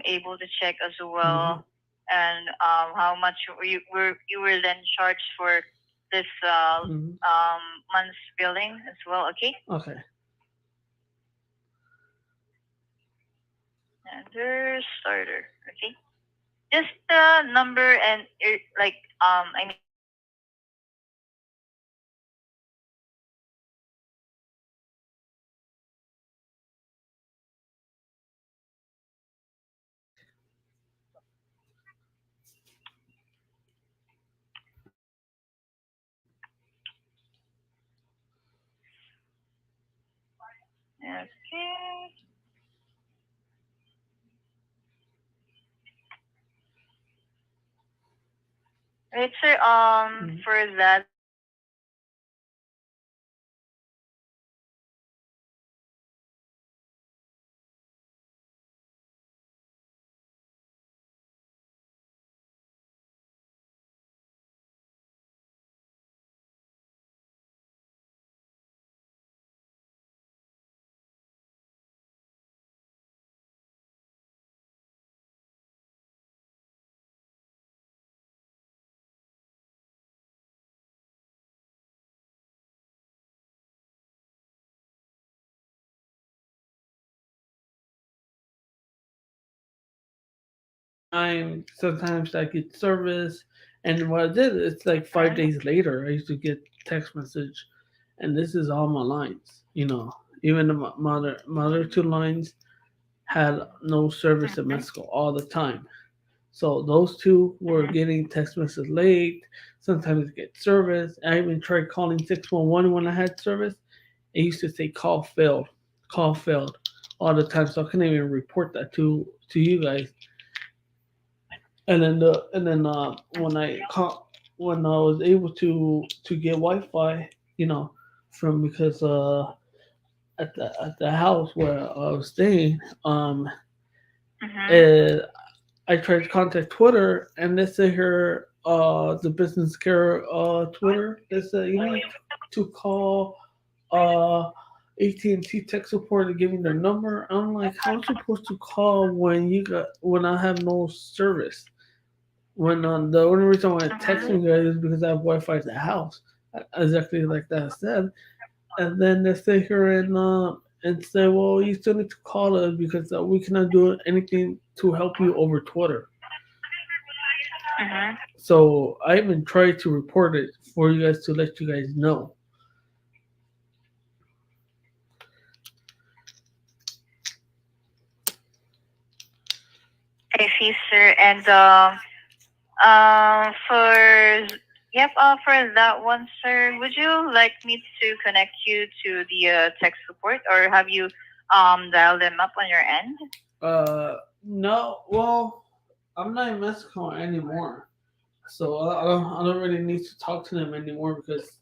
able to check as well, and how much you were then charged for this month's billing as well. Okay. Okay. And there's starter. Okay. Just the number and like I mean. Okay. Right, sir. For that, Sometimes I get service, and what I did, it's like 5 days later, I used to get text message, and this is all my lines. Even my other two lines had no service in mhm, Mexico all the time. So those two were mhm, getting text message late. Sometimes get service. I even tried calling 611 when I had service. It used to say call failed all the time. So I couldn't even report that to you guys. When when I was able to get Wi-Fi, you know, from because at the house where I was staying, mhm. uh, I tried to contact Twitter, and they say here, the business care Twitter, they say you need to call uh AT&T tech support to give me their number. I'm like, how am I supposed to call when I have no service? When the only reason why I'm Mhm. texting you guys is because I have Wi-Fi at the house, exactly like that said. And then they sit here and say, well, you still need to call us because we cannot do anything to help you over Twitter. Mhm. So I even tried to report it for you guys to let you guys know. I see, sir. And for yep, for that one, sir, would you like me to connect you to the tech support, or have you dialed them up on your end? No, well, I'm not in Mexico anymore, so I don't really need to talk to them anymore because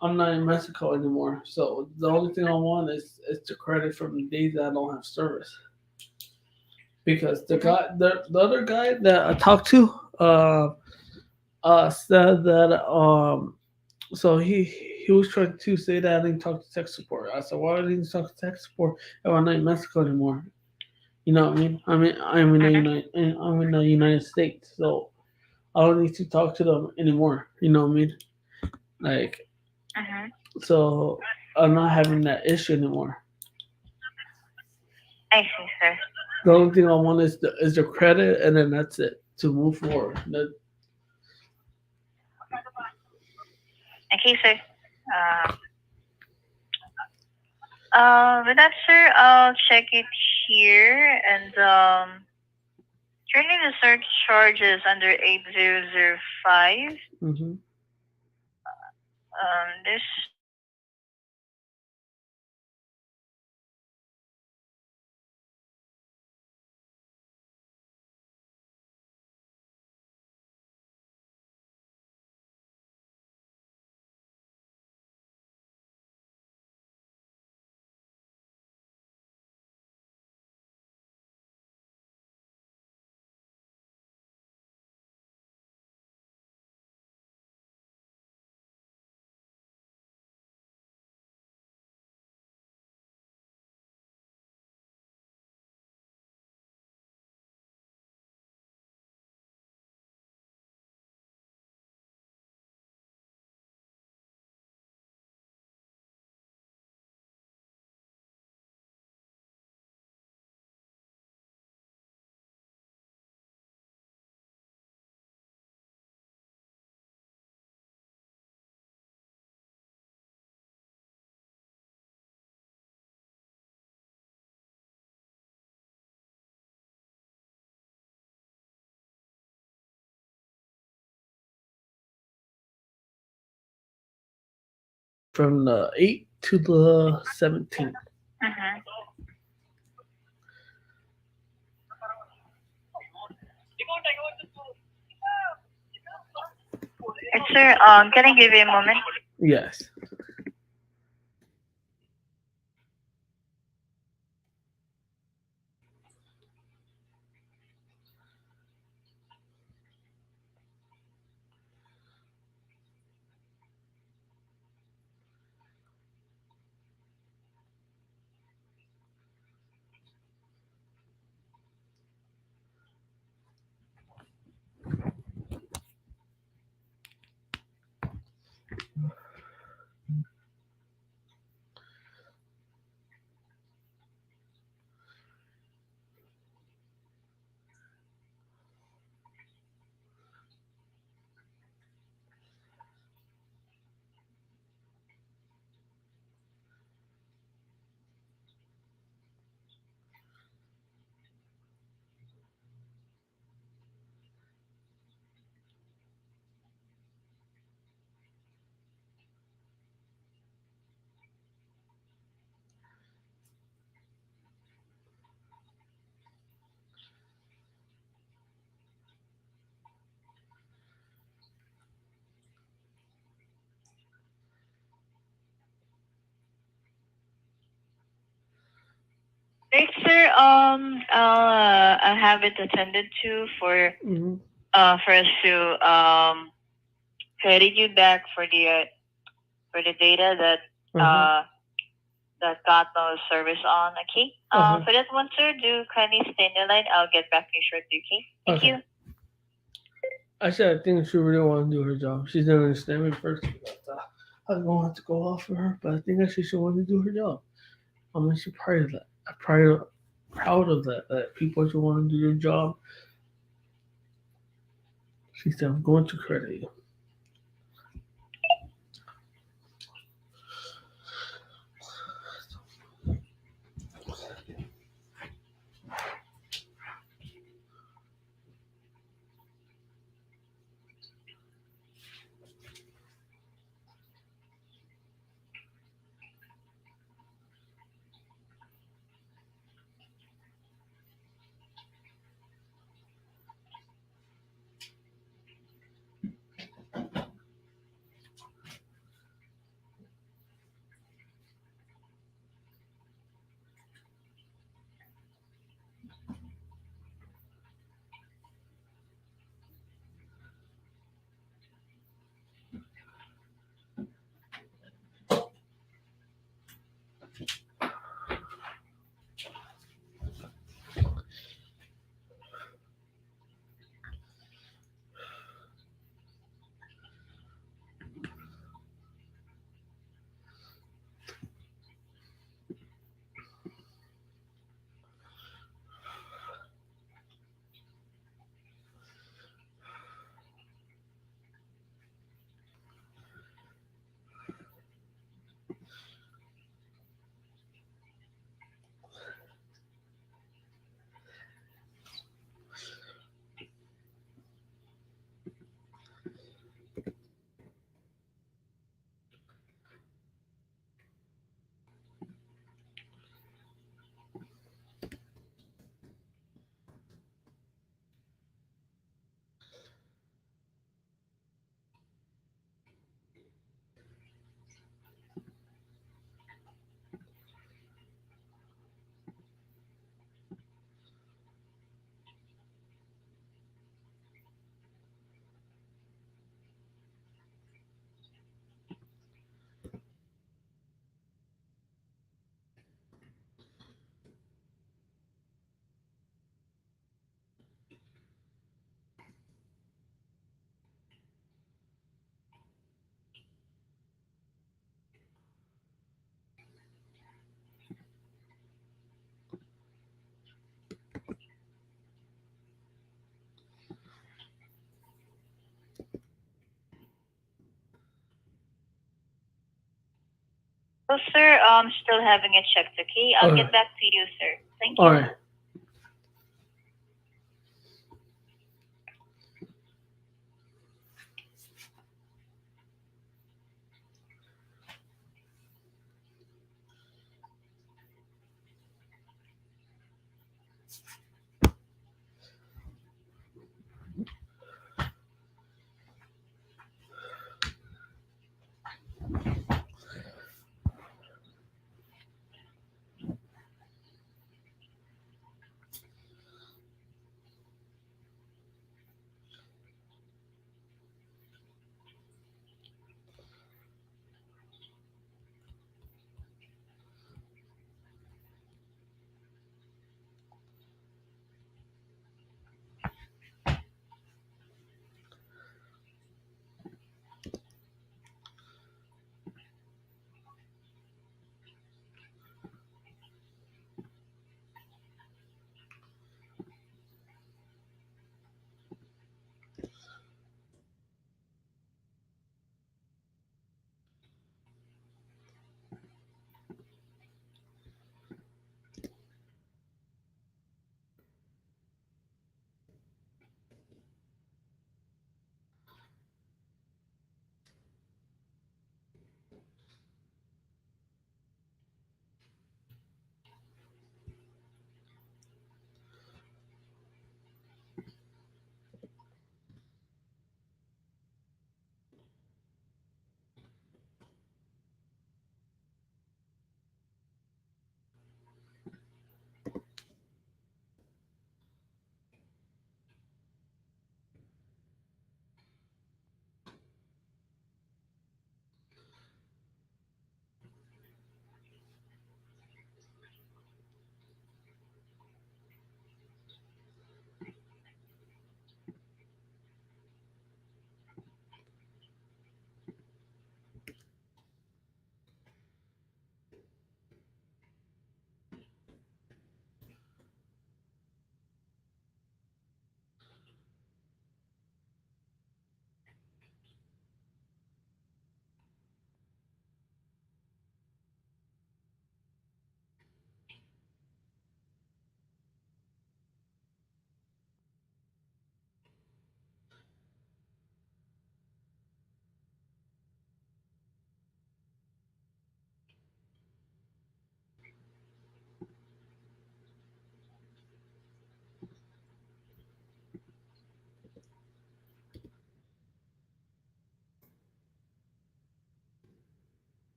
I'm not in Mexico anymore. So the only thing I want is the credit from the days that I don't have service. Because Mhm. the other guy that I talked to, said that so he was trying to say that I didn't talk to tech support. I said, why didn't you talk to tech support if I'm not in Mexico anymore? You know what I mean? Mhm. I'm in the United States, so I don't need to talk to them anymore. You know what I mean? Like, Mhm. so I'm not having that issue anymore. I see, sir. The only thing I want is the credit, and then that's it to move forward. Okay, sir. Uh, with that, sir, I'll check it here, and currently the search charges under 8005. Mm-hmm. This From the 8th to the 17th. mhm. sir, can I give you a moment? Yes. Right, sir. I'll have it attended to Mm-hmm. for us to credit you back for the data that Uh-huh. that got no service on. Okay. Okay. For that one, sir, do kindly stay in the line. I'll get back to you shortly. Okay. Thank Okay. you. I said I think she really want to do her job. She didn't understand me first. But, I was going to have to go off for her, but I think that she should want to do her job. I mean, she's proud of that. I'm proud of that. That people should want to do their job. She said, "I'm going to credit you." So, sir, still having it checked. Okay. I'll Okay. get back to you, sir. Thank you. All right.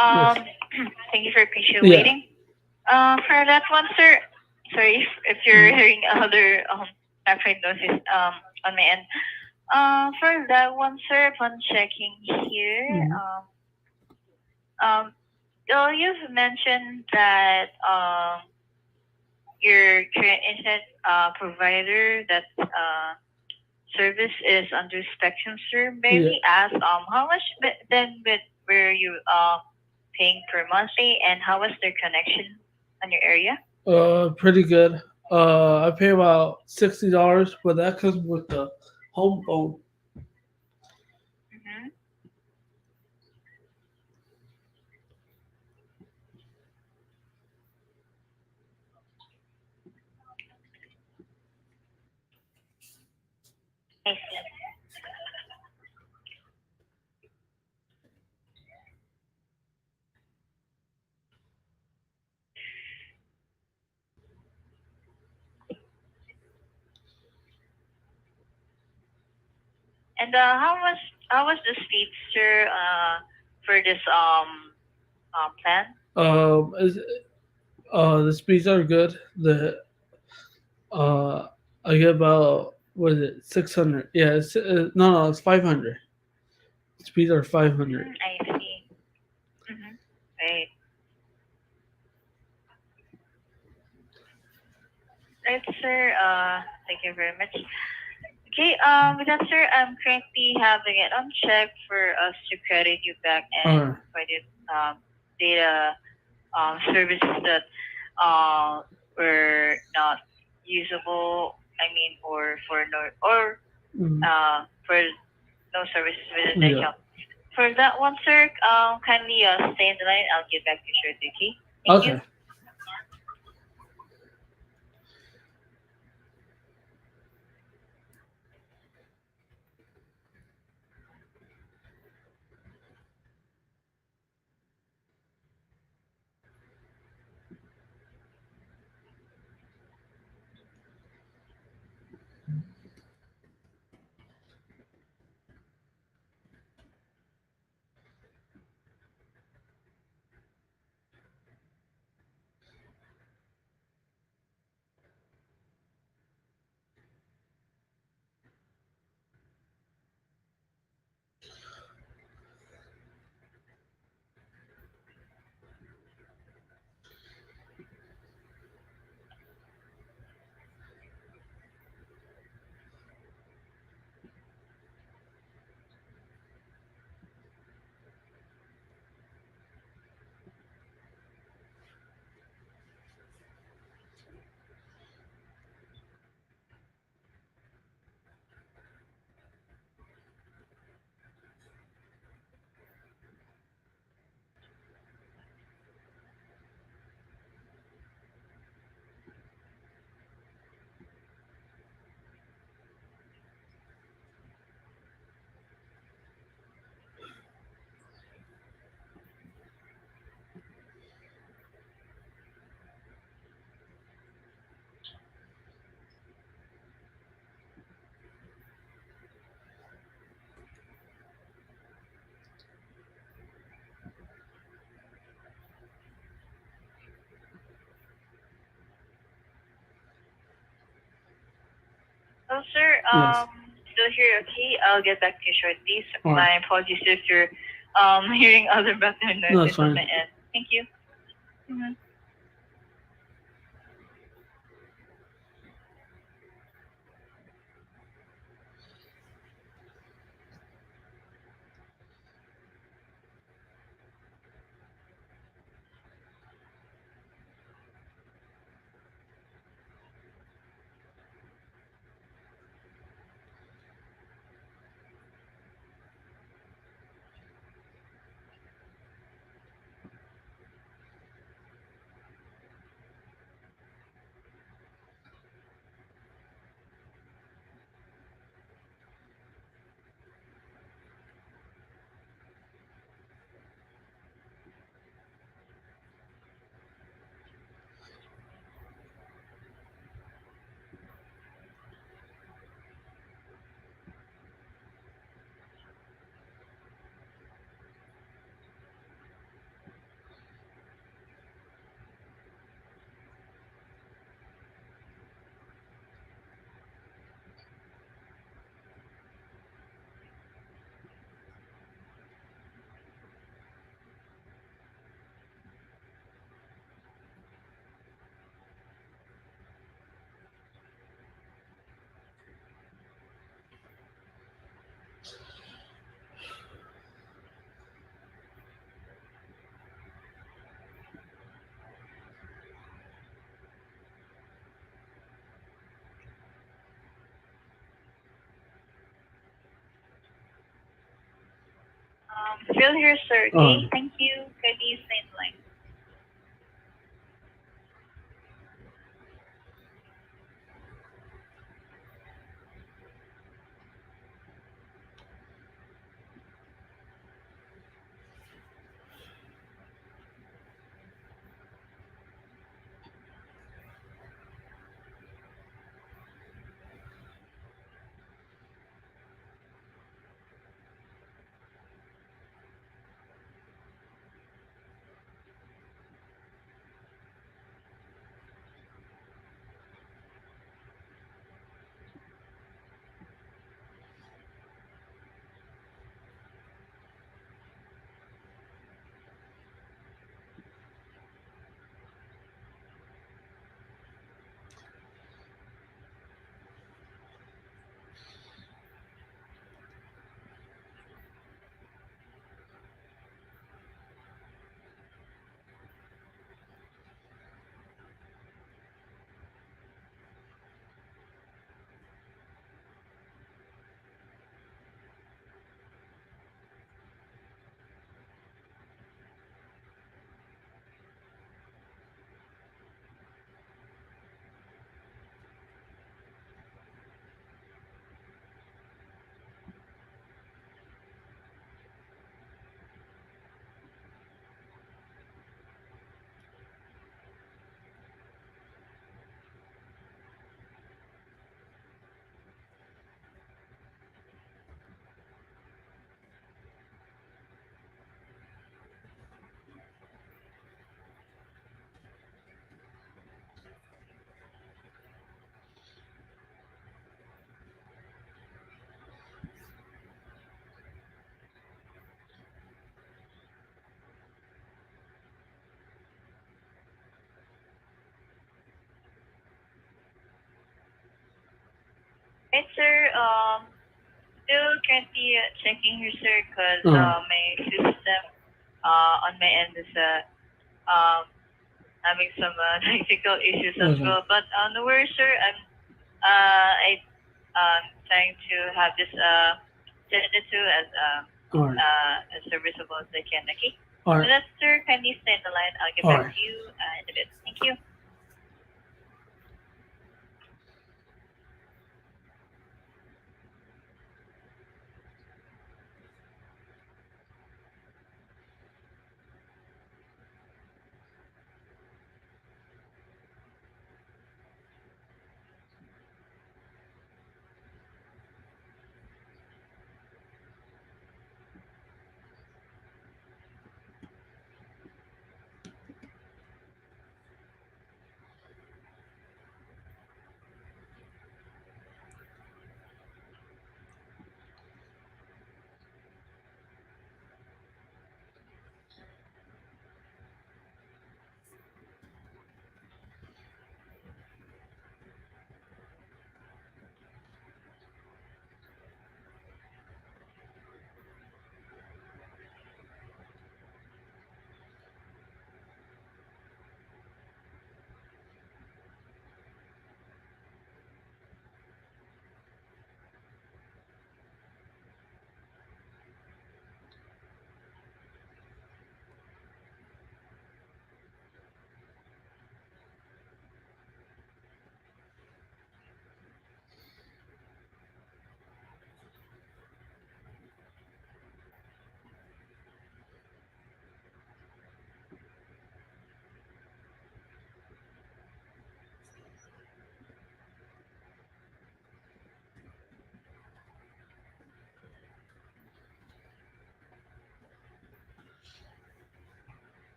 Um, Yes. thank you for patiently Yeah. waiting. For that one, sir. Sorry if you're Mm. hearing other background noises on my end. For that one, sir, upon checking here, Mm. you've mentioned that your current internet provider that service is under Spectrum, sir. May Yeah. we ask how much then were you paying per monthly, and how was their connection on your area? Pretty good. I pay about $60, but that comes with the home phone. Mm-hmm. I see. And how was the speed, sir? For this plan? Is the speeds are good. The uh, I get about what is it 600? Yeah, no, it's 500. Speeds are 500. I see. Mm-hmm. Right. Right, sir. Thank you very much. Okay, with that, sir, I'm currently having it on check for us to credit you back and Alright. provide data services that were not usable. I mean, or for no Mm. for no services within the Yeah. account. For that one, sir, kindly stay in the line. I'll get back to you shortly. Okay. Thank you. Okay. Oh, sir, Yes. still here, okay? I'll get back to you shortly. All right. My apologies if you're hearing other background No, it's noises on fine. my end. Thank you. Mhm. Still here, sir. Okay. Oh. Thank you. Kindly stay in line. Right, sir. Still currently checking here, sir, because my system on my end is having some technical issues as Okay. well. But no worries, sir. I'm trying to have this send it to All right. as serviceable as I can. Okay. All So right. that's, sir. Kindly stay in the line. I'll get All back right. to you in a bit. Thank you.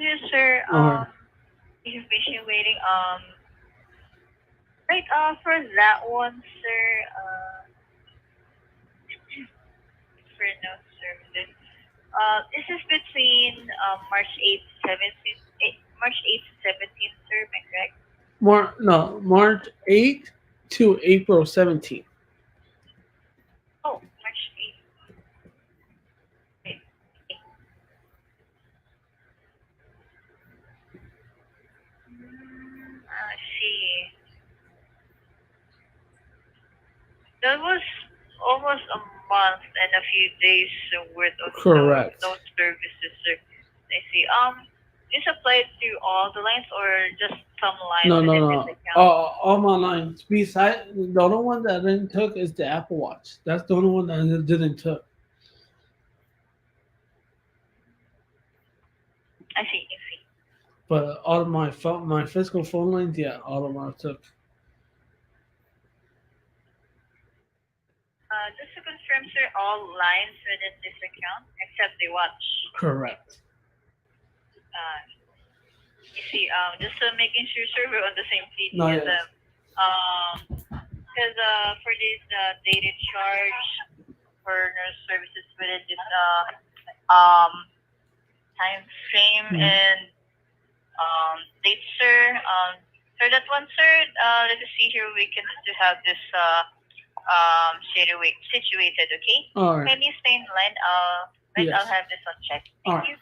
you, sir. Alright. You've been waiting. Right. For that one, sir. For no services. This is between March 8th, 17th, March 8th to 17th, sir. Am I correct? March 8th to April 17th. Oh, March 8th. Wait. I see. That was almost a month and a few days worth of Correct. no services, sir. I see. Is applied to all the lines or just some lines No, within no, this no. account? All my lines. Besides, the only one that I didn't took is the Apple Watch. That's the only one that I didn't took. I see. I see. But all of my phone, my physical phone lines, yeah, all of them I took. Just to confirm, sir, all lines within this account except the watch. Correct. Uh, you see, just making sure, sir, we're on the same page. No, Because yes. for this data charge for nurse services within this time frame Mhm. and date, sir. For that one, sir, let us see here. We can to have this situated. Okay. All right. Can you stay in line? Right, Yes. I'll have this one checked. All Thank right. you.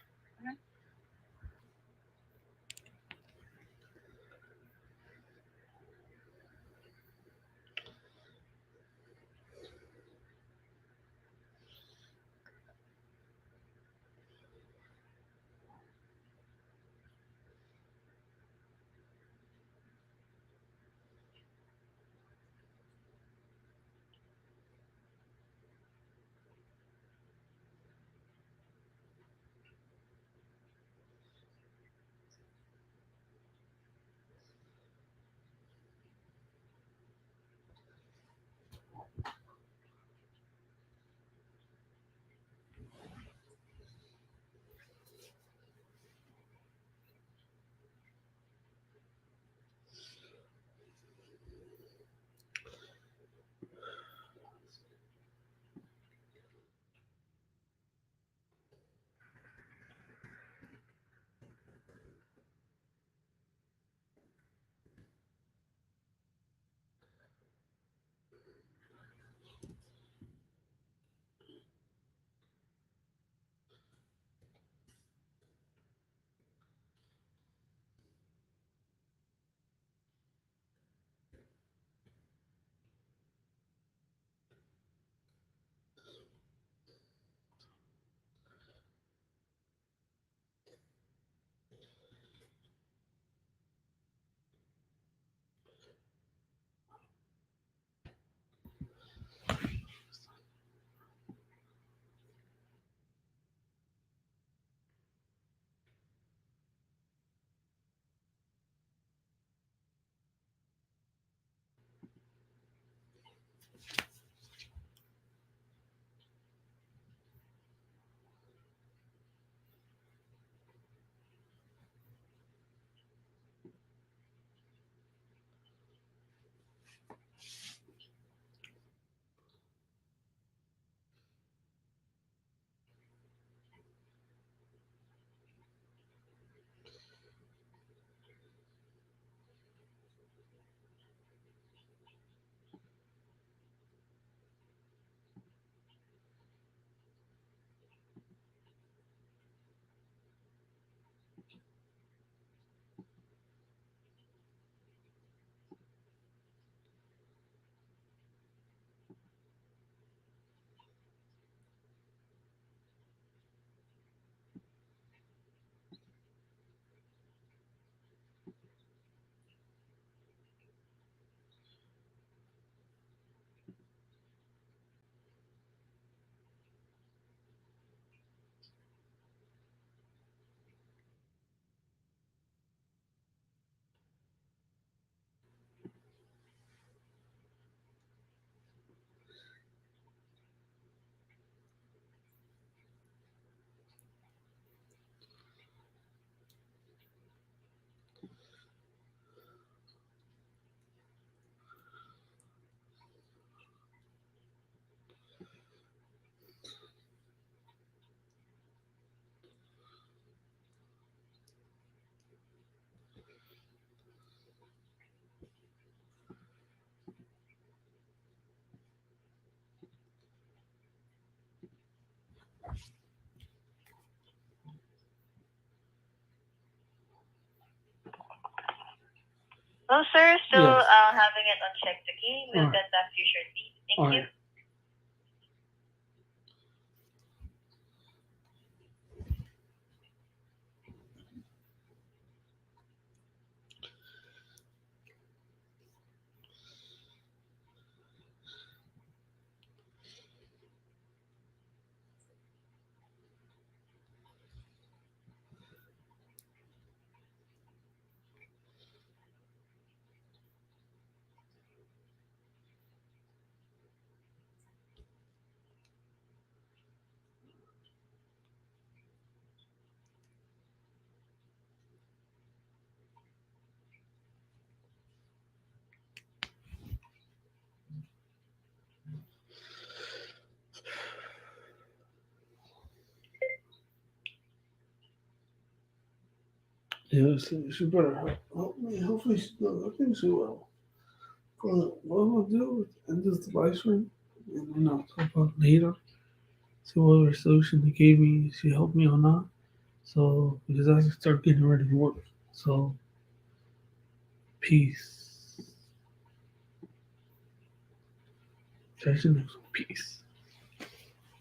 No, sir. Still Yes. having it on check the key. We'll Alright. get back to you shortly. Thank All you. right. Yeah, she better help me. Hopefully, I think she will. What I'm gonna do is end this device ring, and then I'll talk about it later. See what resolution they gave me. She helped me or not. So because I have to start getting ready to work. So peace. Catch you next one. Peace.